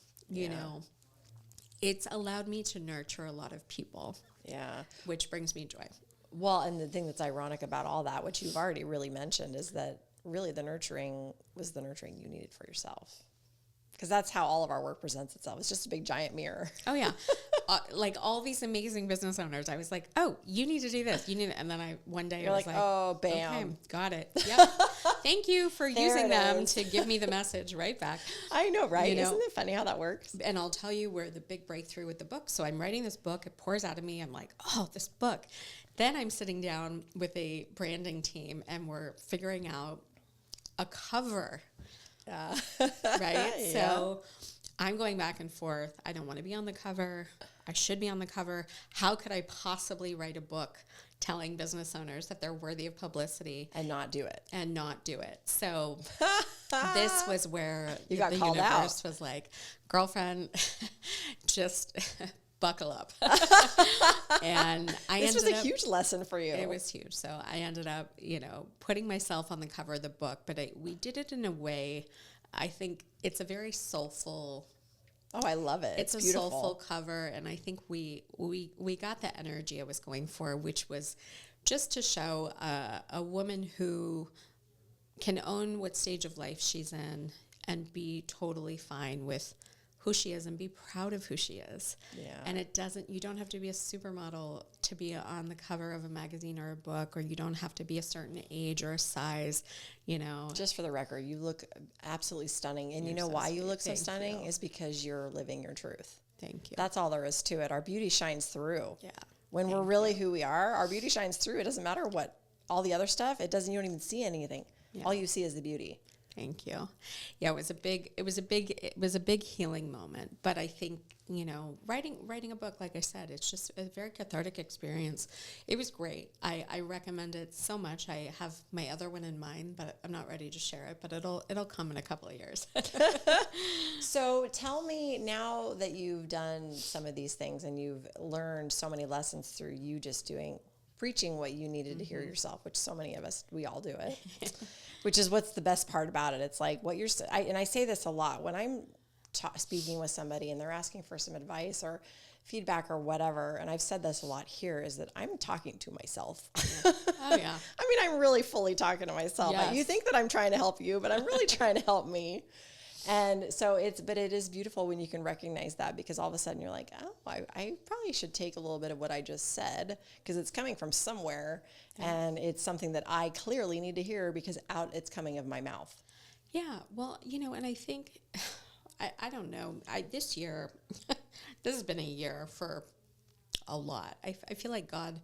It's allowed me to nurture a lot of people.
Yeah.
Which brings me joy.
Well, and the thing that's ironic about all that, which you've already really mentioned, is that really the nurturing was the nurturing you needed for yourself. Because that's how all of our work presents itself. It's just a big giant mirror.
Oh yeah. Like all these amazing business owners, I was like, oh, you need to do this. You need, and then one day I was like,
oh, bam.
Okay, got it. Yep. Thank you for using them
is.
to give me the message right back.
I know, right?
You know?
Isn't it funny how that works?
And I'll tell you where the big breakthrough with the book. So I'm writing this book. It pours out of me. I'm like, oh, this book. Then I'm sitting down with a branding team and we're figuring out a cover. Right?
Yeah.
So I'm going back and forth. I don't want to be on the cover. I should be on the cover. How could I possibly write a book telling business owners that they're worthy of publicity
and not do it?
So this was where
you got
the
called
universe
out.
was like, girlfriend, just buckle up. And
this was a huge lesson for you.
It was huge. So I ended up, putting myself on the cover of the book, but we did it in a way, I think it's a very soulful.
Oh, I love it.
It's a
beautiful.
soulful cover. And I think we got the energy I was going for, which was just to show a woman who can own what stage of life she's in and be totally fine with who she is and be proud of who she is.
Yeah.
And you don't have to be a supermodel to be on the cover of a magazine or a book, or you don't have to be a certain age or a size,
Just for the record, you look absolutely stunning. And you know
so
why you
sweet.
look so
Thank
stunning
you.
is because you're living your truth.
Thank you.
That's all there is to it. Our beauty shines through.
Yeah.
When we're really who we are, our beauty shines through. It doesn't matter what all the other stuff. You don't even see anything. Yeah. All you see is the beauty.
Thank you. Yeah, it was a big healing moment. But I think, writing a book, like I said, it's just a very cathartic experience. It was great. I recommend it so much. I have my other one in mind, but I'm not ready to share it, but it'll come in a couple of years.
So tell me, now that you've done some of these things and you've learned so many lessons through you just preaching what you needed to hear yourself, which so many of us, we all do it, which is what's the best part about it. It's like and I say this a lot when I'm speaking with somebody and they're asking for some advice or feedback or whatever. And I've said this a lot here, is that I'm talking to myself.
Oh yeah.
I mean, I'm really fully talking to myself.
Yes.
You think that I'm trying to help you, but I'm really trying to help me. And so it is beautiful when you can recognize that, because all of a sudden you're like, oh, I probably should take a little bit of what I just said, because it's coming from somewhere, and it's something that I clearly need to hear because it's coming of my mouth.
Yeah. Well, and I think, I don't know, this year, this has been a year for a lot. I feel like God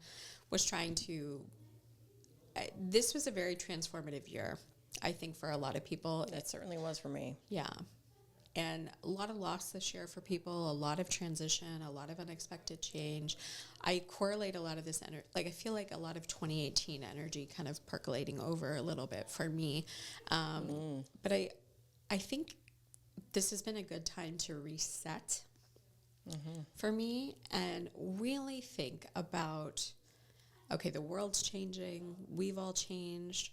was trying to, this was a very transformative year, I think, for a lot of people.
It certainly was for me.
Yeah. And a lot of loss this year for people, a lot of transition, a lot of unexpected change. I correlate a lot of this energy, I feel like a lot of 2018 energy kind of percolating over a little bit for me. But I think this has been a good time to reset for me and really think about, okay, the world's changing, we've all changed.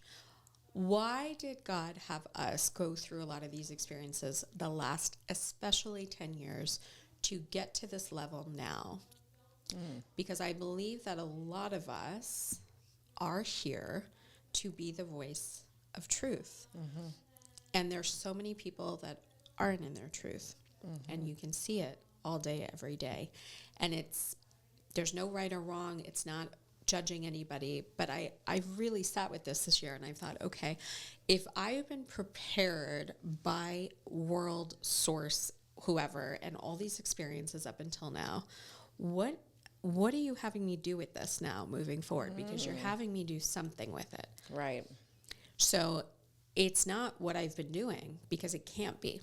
Why did God have us go through a lot of these experiences the last, especially 10 years, to get to this level now? Because I believe that a lot of us are here to be the voice of truth. And there's so many people that aren't in their truth. And you can see it all day, every day. And there's no right or wrong. It's not judging anybody, but I've really sat with this year, and I thought, okay, if I've been prepared by world source, whoever, and all these experiences up until now, what are you having me do with this now moving forward? Because you're having me do something with it.
Right.
So it's not what I've been doing, because it can't be.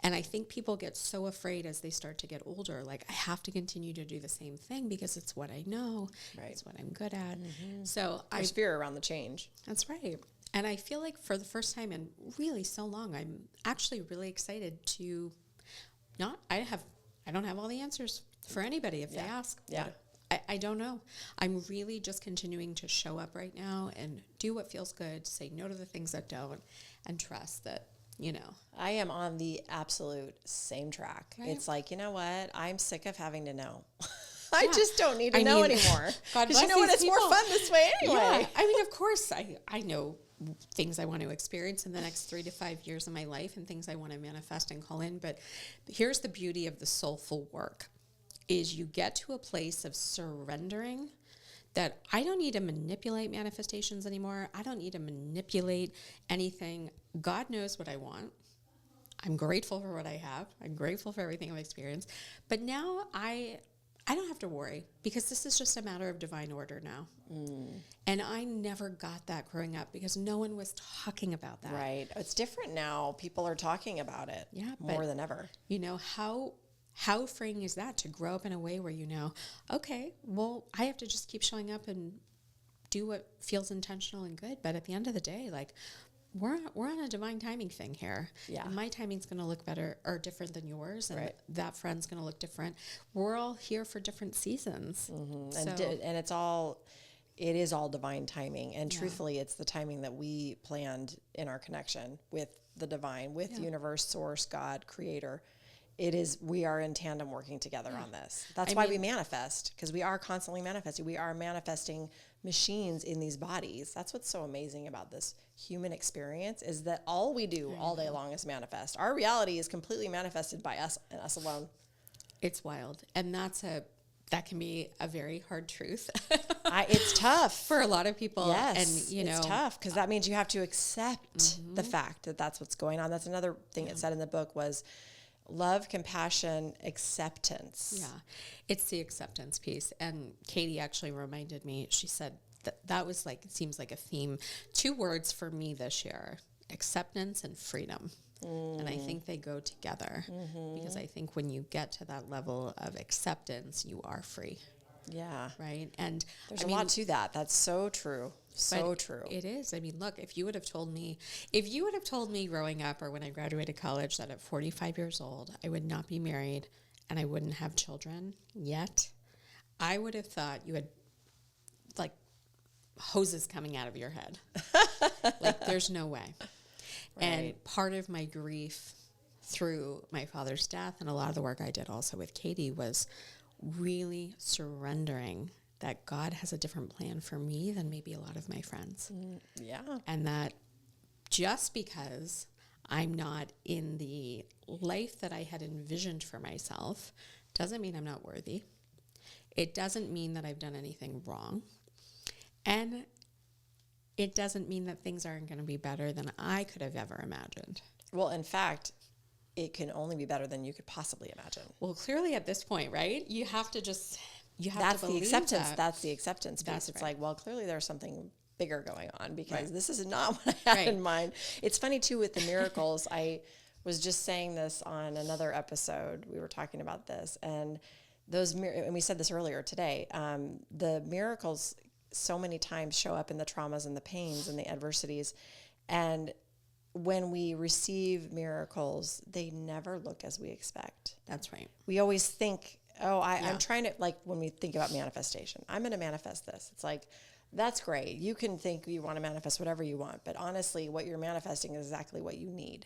And I think people get so afraid as they start to get older, like, I have to continue to do the same thing because it's what I know, it's what I'm good at. So
There's fear around the change.
That's right. And I feel like for the first time in really so long, I'm actually really excited to I don't have all the answers for anybody if they ask.
Yeah.
I don't know. I'm really just continuing to show up right now and do what feels good, say no to the things that don't, and trust that,
I am on the absolute same track. Right. It's like, you know what? I'm sick of having to know. I just don't need to know anymore.
God
bless you know what? It's more fun this way anyway.
Yeah. I mean, of course, I know things I want to experience in the next 3 to 5 years of my life and things I want to manifest and call in. But here's the beauty of the soulful work is you get to a place of surrendering that I don't need to manipulate manifestations anymore. I don't need to manipulate anything. God knows what I want. I'm grateful for what I have. I'm grateful for everything I've experienced. But now I don't have to worry because this is just a matter of divine order now. And I never got that growing up because no one was talking about that.
Right. It's different now. People are talking about it more than ever.
You know, how freeing is that to grow up in a way where you know, okay, well, I have to just keep showing up and do what feels intentional and good. But at the end of the day, like, we're on a divine timing thing here.
Yeah.
And my timing's going to look better or different than yours. And
right.
that friend's going to look different. We're all here for different seasons.
And it is all divine timing. And truthfully, it's the timing that we planned in our connection with the divine, with universe, source, God, creator. We are in tandem working together on this. That's why we manifest, because we are constantly manifesting. We are manifesting machines in these bodies. That's what's so amazing about this human experience is that all we do all day long is manifest. Our reality is completely manifested by us and us alone.
It's wild. And that can be a very hard truth.
It's tough
for a lot of people.
Yes,
and
it's tough because that means you have to accept the fact that that's what's going on. That's another thing it said in the book was love, compassion, acceptance.
Yeah, it's the acceptance piece. And Katie actually reminded me, she said that was like, it seems like a theme. 2 words for me this year, acceptance and freedom. And I think they go together because I think when you get to that level of acceptance, you are free.
Yeah.
Right. And
there's a lot to that. That's so true. So true.
It is. I mean, look, if you would have told me growing up or when I graduated college that at 45 years old, I would not be married and I wouldn't have children yet, I would have thought you had like hoses coming out of your head. Like there's no way. Right. And part of my grief through my father's death and a lot of the work I did also with Katie was really surrendering that God has a different plan for me than maybe a lot of my friends.
Yeah.
And that just because I'm not in the life that I had envisioned for myself doesn't mean I'm not worthy. It doesn't mean that I've done anything wrong. And it doesn't mean that things aren't going to be better than I could have ever imagined.
Well, in fact, it can only be better than you could possibly imagine.
Well, clearly at this point, right? You have to just,
that's
to
the
believe
acceptance.
that.
That's the acceptance piece.
That's
it's
right.
like, well, clearly there's something bigger going on because this is not what I had in mind. It's funny too with the miracles. I was just saying this on another episode. We were talking about this and and we said this earlier today. The miracles so many times show up in the traumas and the pains and the adversities. And when we receive miracles, they never look as we expect.
That's right.
We always think, I'm trying to, like when we think about manifestation, I'm going to manifest this. It's like, that's great. You can think you want to manifest whatever you want, but honestly, what you're manifesting is exactly what you need.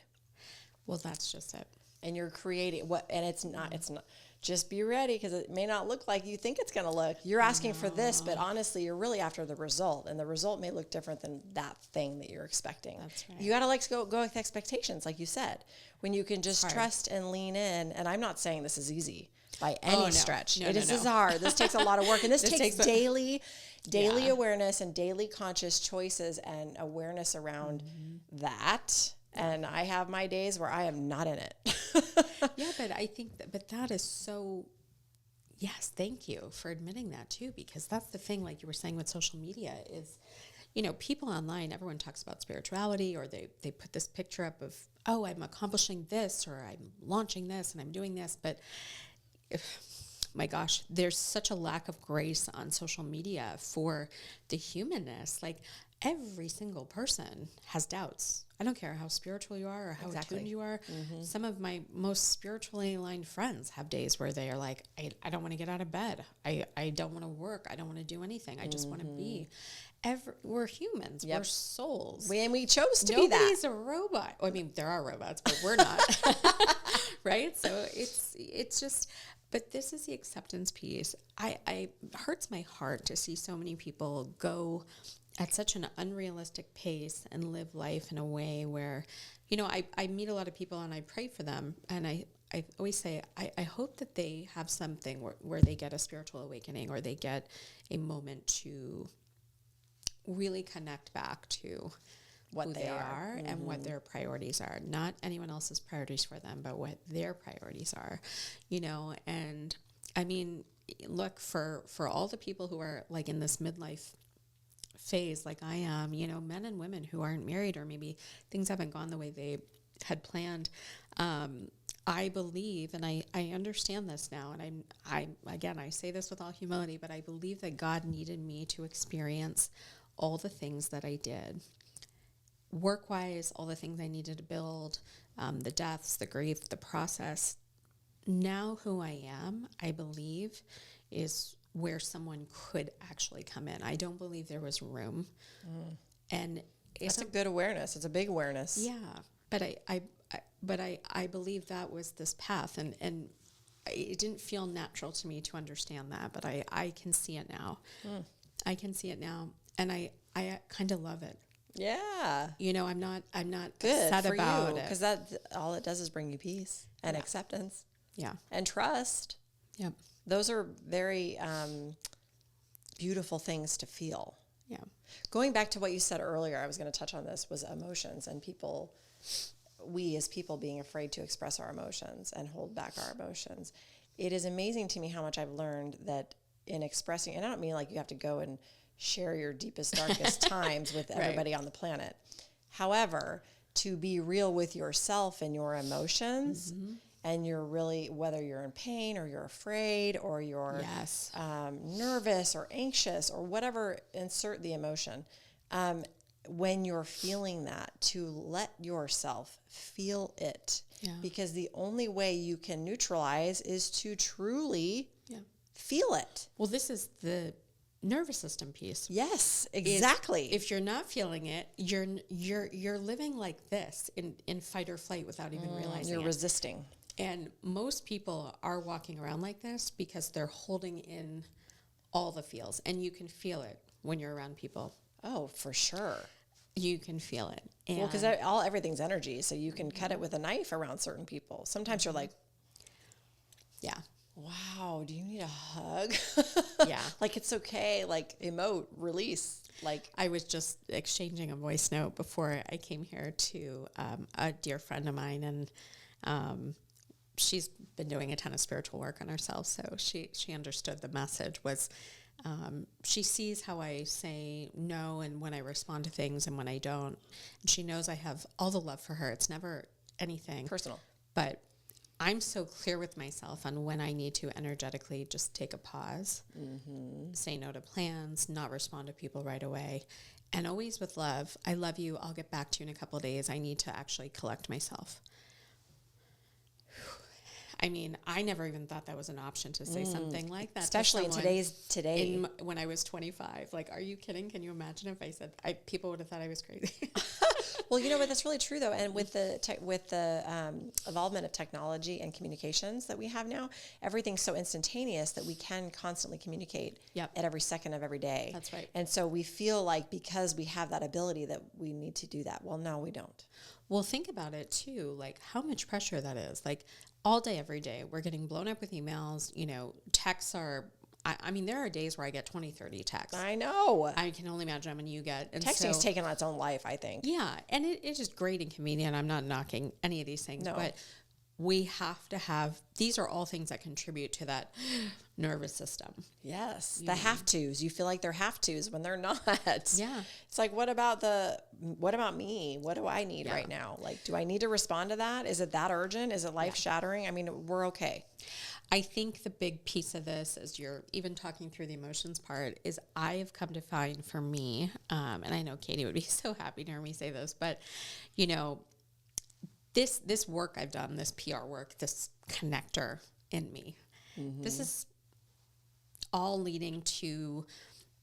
Well, that's just it.
And you're creating it's not, just be ready because it may not look like you think it's going to look. You're asking for this, but honestly, you're really after the result, and the result may look different than that thing that you're expecting. That's right. You got to go with expectations, like you said, when you can just trust and lean in. And I'm not saying this is easy by any stretch. This is hard. This takes a lot of work, and this takes daily awareness and daily conscious choices and awareness around that. And I have my days where I am not in it.
Yeah, but I think that is so, yes, thank you for admitting that too, because that's the thing, like you were saying with social media is, people online, everyone talks about spirituality or they put this picture up of, I'm accomplishing this or I'm launching this and I'm doing this. But my gosh, there's such a lack of grace on social media for the humanness. Like every single person has doubts. I don't care how spiritual you are or how attuned you are. Mm-hmm. Some of my most spiritually aligned friends have days where they are like, I don't want to get out of bed. I don't want to work. I don't want to do anything. I just want to be. We're humans. Yep. We're souls.
We chose to be that.
Nobody's a robot. I mean, there are robots, but we're not. Right? So it's just... But this is the acceptance piece. It hurts my heart to see so many people go at such an unrealistic pace and live life in a way where, I meet a lot of people and I pray for them. And I always say, I hope that they have something where they get a spiritual awakening, or they get a moment to really connect back to
what
who
they are
and what their priorities are. Not anyone else's priorities for them, but what their priorities are, and I mean, look, for all the people who are like in this midlife phase like I am, men and women who aren't married, or maybe things haven't gone the way they had planned. I believe, and I understand this now, and I say this with all humility, but I believe that God needed me to experience all the things that I did. Work-wise, all the things I needed to build, the deaths, the grief, the process. Now who I am, I believe, is where someone could actually come in. I don't believe there was room. And
it's a good awareness. It's a big awareness.
Yeah. But I believe that was this path, and it didn't feel natural to me to understand that, but I can see it now. I can see it now, and I kind of love it.
Yeah.
I'm not
good
upset
for
about
you,
it,
because that all it does is bring you peace and acceptance.
Yeah.
And trust.
Yep.
Those are very beautiful things to feel.
Yeah.
Going back to what you said earlier, I was going to touch on this, was emotions, and we as people being afraid to express our emotions and hold back our emotions. It is amazing to me how much I've learned that in expressing, and I don't mean like you have to go and share your deepest, darkest times with everybody on the planet. However, to be real with yourself and your emotions, and you're really, whether you're in pain or you're afraid or you're nervous or anxious or whatever, insert the emotion. When you're feeling that, to let yourself feel it. Yeah. Because the only way you can neutralize is to truly feel it.
Well, this is the nervous system piece.
Yes, exactly.
If you're not feeling it, you're living like this in fight or flight without even realizing
you're
it.
resisting.
And most people are walking around like this because they're holding in all the feels, and you can feel it when you're around people.
Oh, for sure.
You can feel it. And
well, because everything's energy, so you can cut it with a knife around certain people. Sometimes you're like, wow, do you need a hug?
Yeah.
Like, it's okay. Like, emote, release. Like,
I was just exchanging a voice note before I came here to a dear friend of mine, and she's been doing a ton of spiritual work on herself, so she understood the message was, she sees how I say no and when I respond to things and when I don't. And she knows I have all the love for her. It's never anything
personal.
But I'm so clear with myself on when I need to energetically just take a pause, say no to plans, not respond to people right away, and always with love. I love you. I'll get back to you in a couple of days. I need to actually collect myself. I mean, I never even thought that was an option to say something like that.
Especially in today.
When I was 25. Like, are you kidding? Can you imagine if I said, people would have thought I was crazy.
Well, you know what? That's really true, though. And with the evolvement of technology and communications that we have now, everything's so instantaneous that we can constantly communicate at every second of every day.
That's right.
And so we feel like because we have that ability that we need to do that. Well, no, we don't.
Well, think about it, too. Like, how much pressure that is. Like, all day, every day, we're getting blown up with emails. Texts are... I mean, there are days where I get 20, 30 texts.
I know.
I can only imagine how many you get. And
texting's taken on its own life, I think.
Yeah, and it's just great and convenient. I'm not knocking any of these things, but we have to have, these are all things that contribute to that nervous system.
Yes, the have-tos. You feel like they're have-tos when they're not.
Yeah.
It's like, what about me? What do I need right now? Like, do I need to respond to that? Is it that urgent? Is it life-shattering? I mean, we're okay.
I think the big piece of this, as you're even talking through the emotions part, is I have come to find for me, and I know Katie would be so happy to hear me say this, but, this work I've done, this PR work, this connector in me, this is all leading to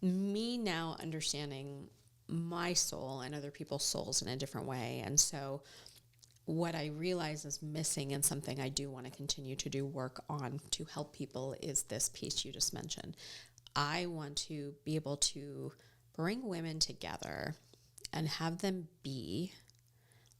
me now understanding my soul and other people's souls in a different way. And so what I realize is missing and something I do want to continue to do work on to help people is this piece you just mentioned. I want to be able to bring women together and have them be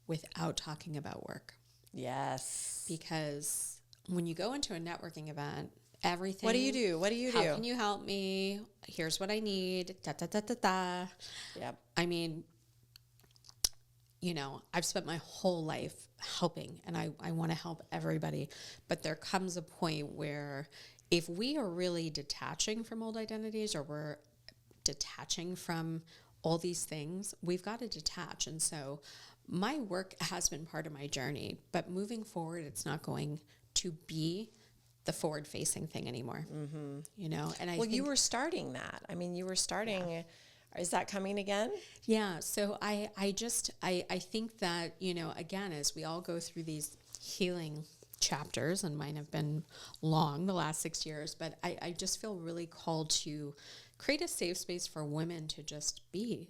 without talking about work.
Yes.
Because when you go into a networking event, everything.
What do you do? What do you do?
How can you help me? Here's what I need. Da, da, da, da, da.
Yep.
I mean, you know, I've spent my whole life helping, and I want to help everybody. But there comes a point where if we are really detaching from old identities, or we're detaching from all these things, we've got to detach. And so my work has been part of my journey, but moving forward, it's not going to be the forward-facing thing anymore. Mm-hmm. You know, and I think
you were starting that. I mean, you were starting. Yeah. Is that coming again?
Yeah. So I think that, you know, again, as we all go through these healing chapters, and mine have been long, the last 6 years, but I just feel really called to create a safe space for women to just be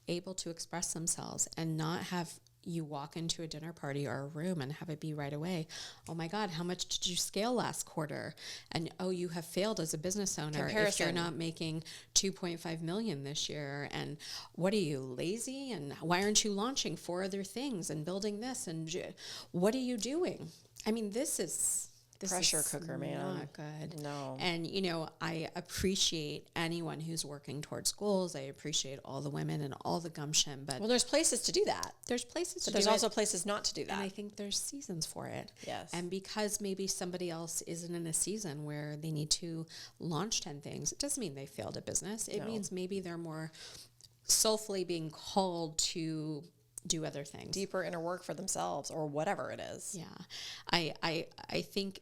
able to express themselves, and not have you walk into a dinner party or a room and have it be right away, oh my God, how much did you scale last quarter? And oh, you have failed as a business owner if you're not making 2.5 million this year. And what are you, lazy? And why aren't you launching 4 other things and building this? And what are you doing? I mean, this is
pressure cooker, man.
Not good.
No.
And, you know, I appreciate anyone who's working towards goals. I appreciate all the women and all the gumption. But
there's places to do that.
There's places to do
there's
it.
also places not to do that.
And I think there's seasons for it.
Yes.
And because maybe somebody else isn't in a season where they need to launch 10 things, it doesn't mean they failed at business. It means maybe they're more soulfully being called to do other things.
Deeper inner work for themselves, or whatever it is.
Yeah. I think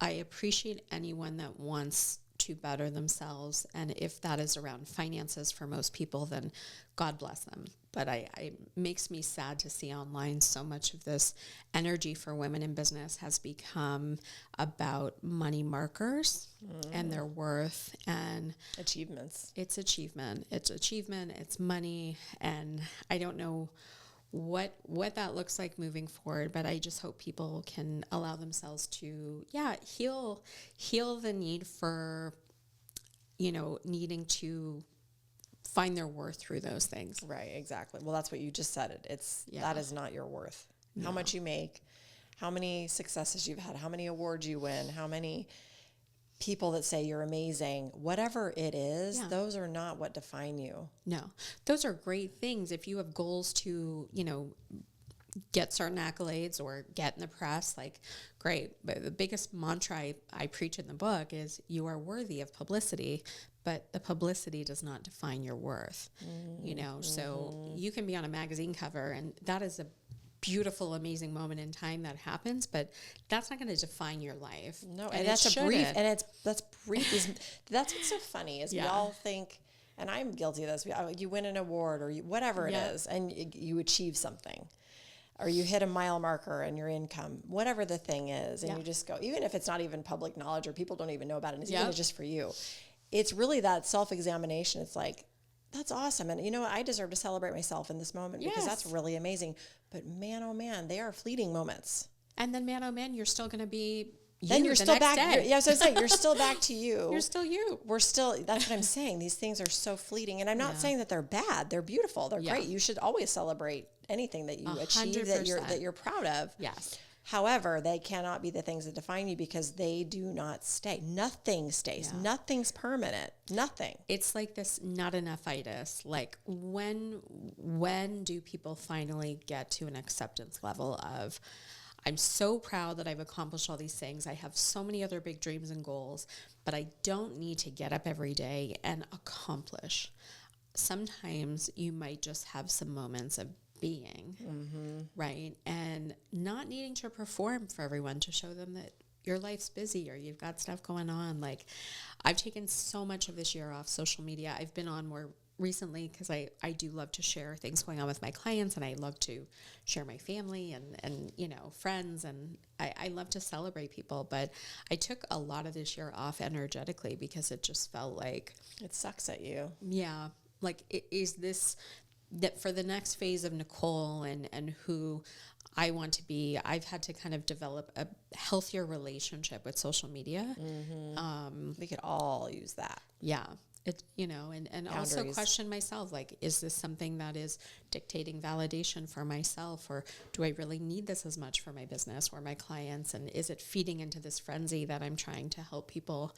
I appreciate anyone that wants to better themselves. And if that is around finances for most people, then God bless them. But it makes me sad to see online so much of this energy for women in business has become about money markers and their worth and
achievements.
It's achievement. It's money. And I don't know what that looks like moving forward, but I just hope people can allow themselves to heal the need for, you know, needing to find their worth through those things.
Right, exactly. Well, that's what you just said. That is not your worth. No. How much you make, how many successes you've had, how many awards you win, how many people that say you're amazing, whatever it is, those are not what define you.
No, those are great things. If you have goals to, you know, get certain accolades or get in the press, like, great. But the biggest mantra I preach in the book is you are worthy of publicity, but the publicity does not define your worth, you know? So you can be on a magazine cover, and that is a beautiful, amazing moment in time that happens, but that's not going to define your life.
No, and that's a brief, and that's brief. That's what's so funny is we all think, and I'm guilty of this. You win an award or whatever it is, and you achieve something, or you hit a mile marker in your income, whatever the thing is, and you just go, even if it's not even public knowledge or people don't even know about it, it's even just for you. It's really that self-examination. It's like, that's awesome. And you know what? I deserve to celebrate myself in this moment because that's really amazing. But man, oh man, they are fleeting moments.
And then man, oh man, you're still going to be
then you're still back. So it's like, you're still back to you.
You're still you.
We're still, that's what I'm saying. These things are so fleeting. And I'm not saying that they're bad. They're beautiful. They're great. You should always celebrate anything that you 100%. Achieve that you're proud of.
Yes.
However, they cannot be the things that define you because they do not stay. Nothing stays. Yeah. Nothing's permanent. Nothing.
It's like this not enough-itis. Like, when do people finally get to an acceptance level of, I'm so proud that I've accomplished all these things. I have so many other big dreams and goals, but I don't need to get up every day and accomplish. Sometimes you might just have some moments of being, right? And not needing to perform for everyone to show them that your life's busy or you've got stuff going on. Like, I've taken so much of this year off social media. I've been on more recently because I do love to share things going on with my clients, and I love to share my family and you know, friends, and I love to celebrate people. But I took a lot of this year off energetically because it just felt like
it sucks at you.
Yeah. Like, is this that for the next phase of Nicole and who I want to be, I've had to kind of develop a healthier relationship with social media.
We could all use that.
Yeah. It, and also
Boundaries.
question myself, like, is this something that is dictating validation for myself, or do I really need this as much for my business or my clients? And is it feeding into this frenzy that I'm trying to help people,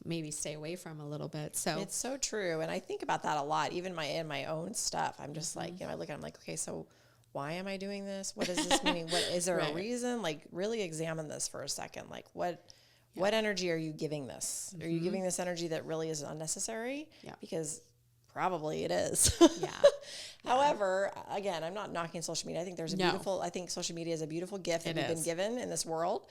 maybe stay away from a little bit? So
it's so true. And I think about that a lot, even in my own stuff. I'm just like, I look at it, I'm like, okay, so why am I doing this? What does this mean? What is there
Right.
a reason? Like, really examine this for a second. Like, what energy are you giving this? Are you giving this energy that really is unnecessary?
Yeah.
Because probably it is.
Yeah.
However, again, I'm not knocking social media. I think I think social media is a beautiful gift that we've been given in this world.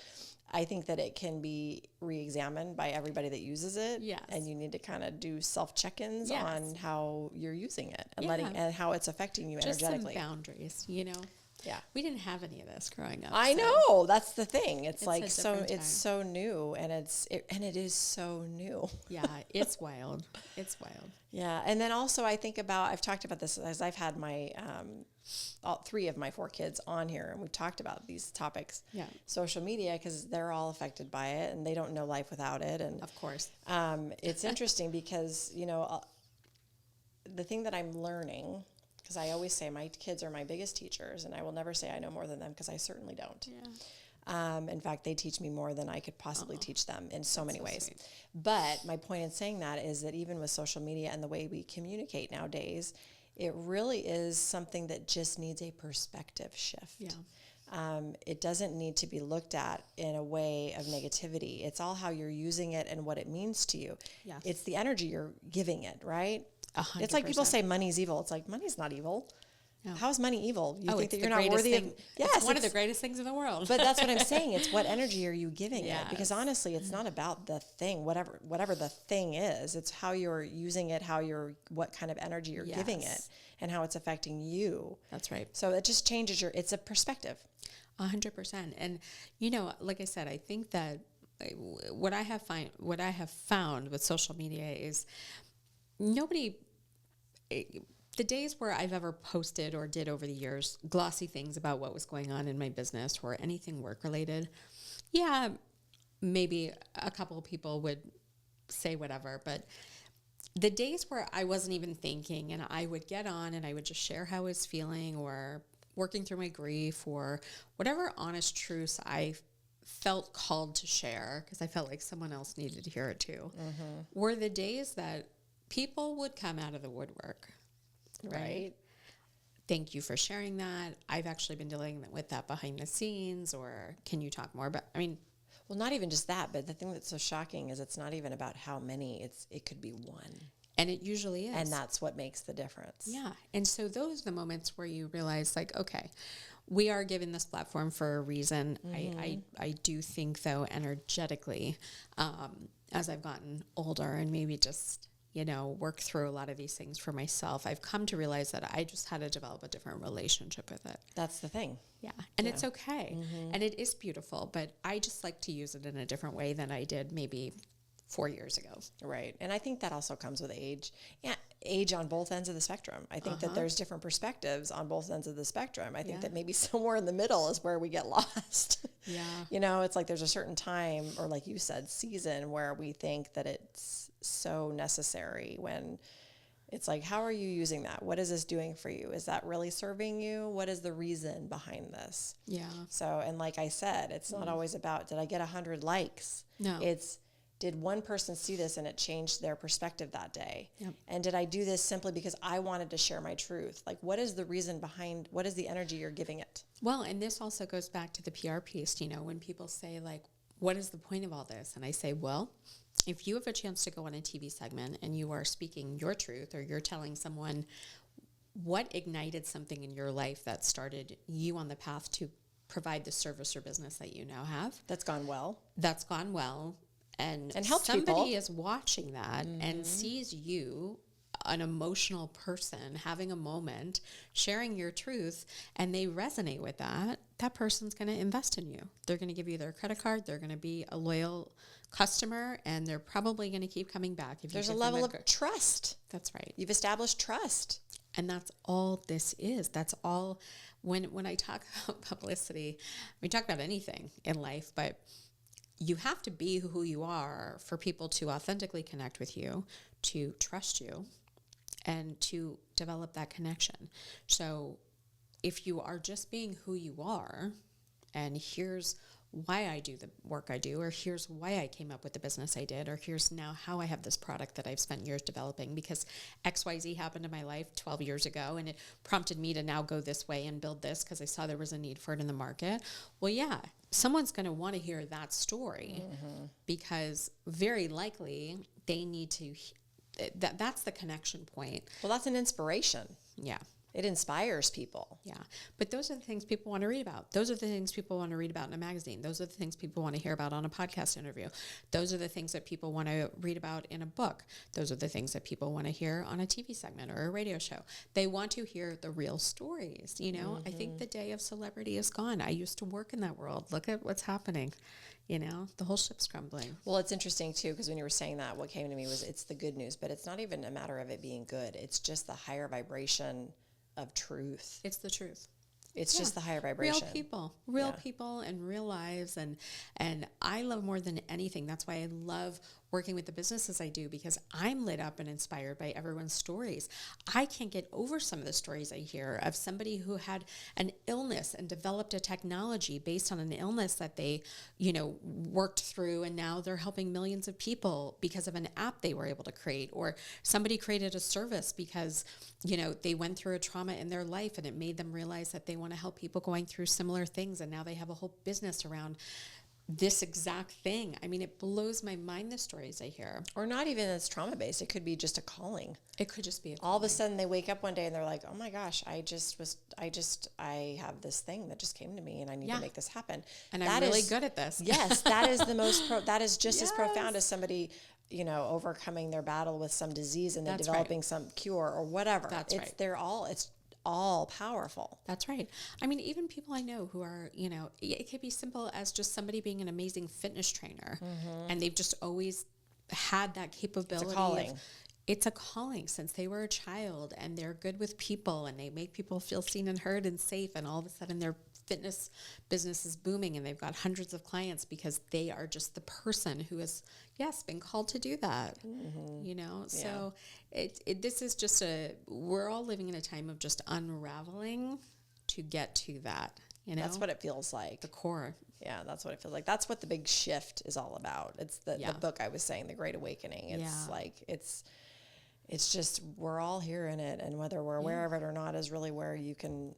I think that it can be re-examined by everybody that uses it.
Yes.
And you need to kind of do self-check-ins
Yes.
on how you're using it and
Yeah.
and how it's affecting you
just
energetically.
some boundaries,
Yeah.
We didn't have any of this growing up.
I
so
know, that's the thing. It's
a
like
different
it's so new, and it is so new.
Yeah, it's wild. It's wild.
Yeah, and then also I've talked about this as I've had my all 3 of my 4 kids on here, and we've talked about these topics.
Yeah.
Social media, because they're all affected by it, and they don't know life without it. And
Of course.
it's interesting because the thing that I'm learning, because I always say my kids are my biggest teachers, and I will never say I know more than them, because I certainly don't.
Yeah.
In fact, they teach me more than I could possibly teach them in so many ways.
sweet.
But my point in saying that is that even with social media and the way we communicate nowadays, it really is something that just needs a perspective shift.
Yeah.
It doesn't need to be looked at in a way of negativity. It's all how you're using it and what it means to you.
Yes.
It's the energy you're giving it, right?
100%.
It's like people say money's evil. It's like, money's not evil.
No.
How is money evil? You think
it's
that you're
the
not
greatest
worthy
thing.
of... Yes,
it's one of the greatest things in the world.
but that's what I'm saying. It's what energy are you giving it? Because
Yes.
honestly, it's not about the thing, whatever the thing is. It's how you're using it, what kind of energy you're giving it,
Yes.
and how it's affecting you.
That's right.
So it just changes it's a perspective.
100%. And, like I said, I think that what I have found with social media is the days where I've ever posted or did over the years glossy things about what was going on in my business or anything work related, maybe a couple of people would say whatever, but the days where I wasn't even thinking and I would get on and I would just share how I was feeling or working through my grief or whatever honest truths I felt called to share, because I felt like someone else needed to hear it too, were the days that people would come out of the woodwork. Right. Thank you for sharing that. I've actually been dealing with that behind the scenes, or can you talk more about,
Well, not even just that, but the thing that's so shocking is it's not even about how many, it could be one.
and it usually is.
And that's what makes the difference.
Yeah. And so those are the moments where you realize, like, okay, we are given this platform for a reason. I do think, though, energetically, as I've gotten older and maybe just, work through a lot of these things for myself, I've come to realize that I just had to develop a different relationship with it.
That's the thing.
Yeah. And it's okay. And it is beautiful, but I just like to use it in a different way than I did maybe 4 years ago.
Right. And I think that also comes with age. Yeah, age on both ends of the spectrum. I think that there's different perspectives on both ends of the spectrum. I think that maybe somewhere in the middle is where we get lost.
Yeah.
It's like there's a certain time, or like you said, season, where we think that it's so necessary, when it's like, how are you using that? What is this doing for you? Is that really serving you? What is the reason behind this?
Yeah.
So, and like I said, it's not always about, did I get 100 likes?
No.
It's, did one person see this and it changed their perspective that day?
Yep.
And did I do this simply because I wanted to share my truth? Like, what is the reason behind, what is the energy you're giving it?
Well, and this also goes back to the PR piece, when people say, like, what is the point of all this? And I say, well, if you have a chance to go on a TV segment and you are speaking your truth, or you're telling someone what ignited something in your life that started you on the path to provide the service or business that you now have,
That's gone well.
and
helped
somebody
people.
is watching that and sees you, an emotional person, having a moment, sharing your truth, and they resonate with that, that person's going to invest in you. They're going to give you their credit card. They're going to be a loyal customer, and they're probably going to keep coming back. If
There's
you
a
give them
level of trust.
That's right.
You've established trust.
And that's all this is. That's all. When I talk about publicity, we talk about anything in life, but you have to be who you are for people to authentically connect with you, to trust you, and to develop that connection. So if you are just being who you are, and here's why I do the work I do, or here's why I came up with the business I did, or here's now how I have this product that I've spent years developing because XYZ happened in my life 12 years ago and it prompted me to now go this way and build this because I saw there was a need for it in the market. Well, yeah, someone's going to want to hear that story because very likely they need to, that's the connection point.
Well, that's an inspiration.
Yeah.
It inspires people.
Yeah. But those are the things people want to read about. Those are the things people want to read about in a magazine. Those are the things people want to hear about on a podcast interview. Those are the things that people want to read about in a book. Those are the things that people want to hear on a TV segment or a radio show. They want to hear the real stories. You know, I think the day of celebrity is gone. I used to work in that world. Look at what's happening. You know, the whole ship's crumbling.
Well, it's interesting too, because when you were saying that, what came to me was it's the good news, but it's not even a matter of it being good. It's just the higher vibration of truth.
It's the truth.
It's just the higher vibration.
Real people and real lives. And I love more than anything. That's why I love working with the businesses I do, because I'm lit up and inspired by everyone's stories. I can't get over some of the stories I hear of somebody who had an illness and developed a technology based on an illness that they, you know, worked through, and now they're helping millions of people because of an app they were able to create, or somebody created a service because, you know, they went through a trauma in their life and it made them realize that they want to help people going through similar things, and now they have a whole business around this exact thing. I mean, it blows my mind, the stories I hear.
Or not even as trauma-based. It could be just a calling.
It could just be a calling.
All of a sudden they wake up one day and they're like, oh my gosh, I have this thing that just came to me and I need to make this happen.
And I'm really good at this.
Yes, that is the most, that is just as profound as somebody, you know, overcoming their battle with some disease and then developing some cure or whatever. It's all powerful.
That's right. I mean, even people I know who are, you know, it could be simple as just somebody being an amazing fitness trainer, and they've just always had that capability.
It's a calling.
It's a calling since they were a child, and they're good with people and they make people feel seen and heard and safe, and all of a sudden their fitness business is booming and they've got hundreds of clients because they are just the person who has, been called to do that, you know? Yeah. So this is just we're all living in a time of just unraveling to get to that, you know? That's
what it feels like.
The core.
Yeah, that's what it feels like. That's what the big shift is all about. It's the book I was saying, The Great Awakening. It's like, it's just, we're all here in it, and whether we're aware of it or not is really where you can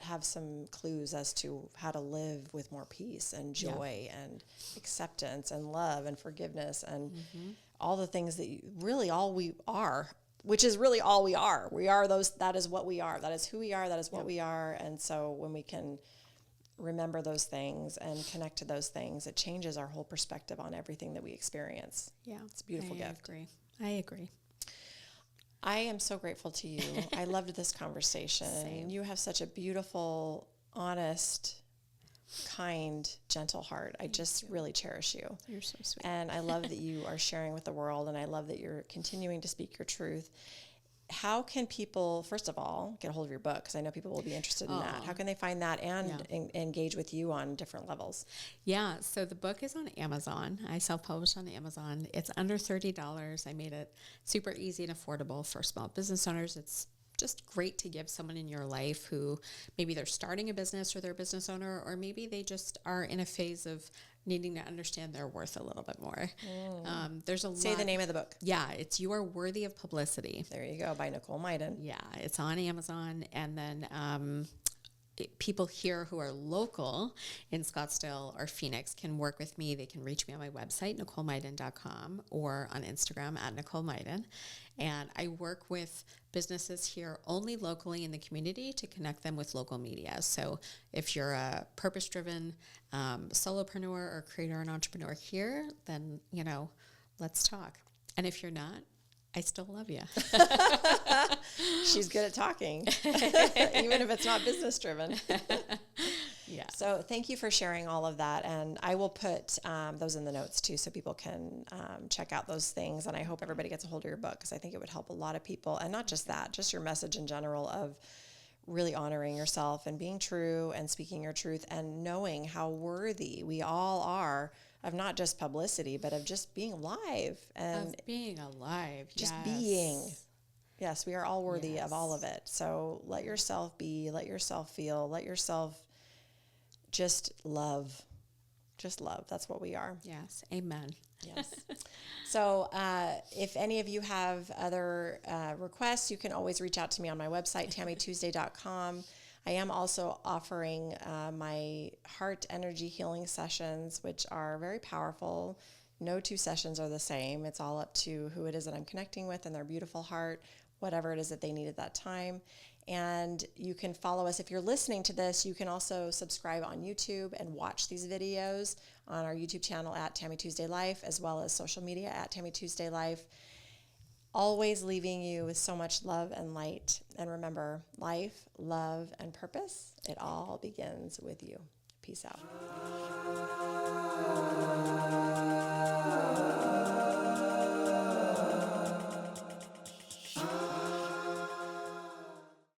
have some clues as to how to live with more peace and joy and acceptance and love and forgiveness and all the things that really all we are, which is really all we are. We are those, that is what we are. That is who we are. That is what we are. And so when we can remember those things and connect to those things, it changes our whole perspective on everything that we experience. Yeah. It's a beautiful gift.
I agree.
I am so grateful to you. I loved this conversation.
Same.
You have such a beautiful, honest, kind, gentle heart. I just really cherish you.
You're so sweet.
And I love that you are sharing with the world, and I love that you're continuing to speak your truth. How can people, first of all, get a hold of your book? Because I know people will be interested in that. How can they find that and engage with you on different levels?
Yeah, so the book is on Amazon. I self-published on Amazon. It's under $30. I made it super easy and affordable for small business owners. It's just great to give someone in your life who maybe they're starting a business or they're a business owner, or maybe they just are in a phase of needing to understand their worth a little bit more. There's a lot.
Say the name of the book.
Yeah, it's You Are Worthy of Publicity.
There you go, by Nicole Myden.
Yeah, it's on Amazon. And then people here who are local in Scottsdale or Phoenix can work with me. They can reach me on my website, NicoleMyden.com, or on Instagram at Nicole Myden. And I work with businesses here only locally in the community to connect them with local media. So if you're a purpose-driven solopreneur or creator and entrepreneur here, then, you know, let's talk. And if you're not, I still love you.
She's good at talking, even if it's not business driven. Yeah. So thank you for sharing all of that. And I will put those in the notes too, so people can check out those things. And I hope everybody gets a hold of your book, because I think it would help a lot of people. And not just that, just your message in general of really honoring yourself and being true and speaking your truth and knowing how worthy we all are of not just publicity, but of just being alive and
Of being alive.
just
yes.
being. Yes, we are all worthy
Yes.
of all of it. So let yourself be, let yourself feel, let yourself just love. Just love. That's what we are.
Yes. Amen.
Yes. So if any of you have other requests, you can always reach out to me on my website, tammytuesday.com. I am also offering my heart energy healing sessions, which are very powerful. No two sessions are the same. It's all up to who it is that I'm connecting with and their beautiful heart, whatever it is that they need at that time. And you can follow us. If you're listening to this, you can also subscribe on YouTube and watch these videos on our YouTube channel at Tammy Tuesday Life, as well as social media at Tammy Tuesday Life. Always leaving you with so much love and light. And remember, life, love, and purpose, it all begins with you. Peace out.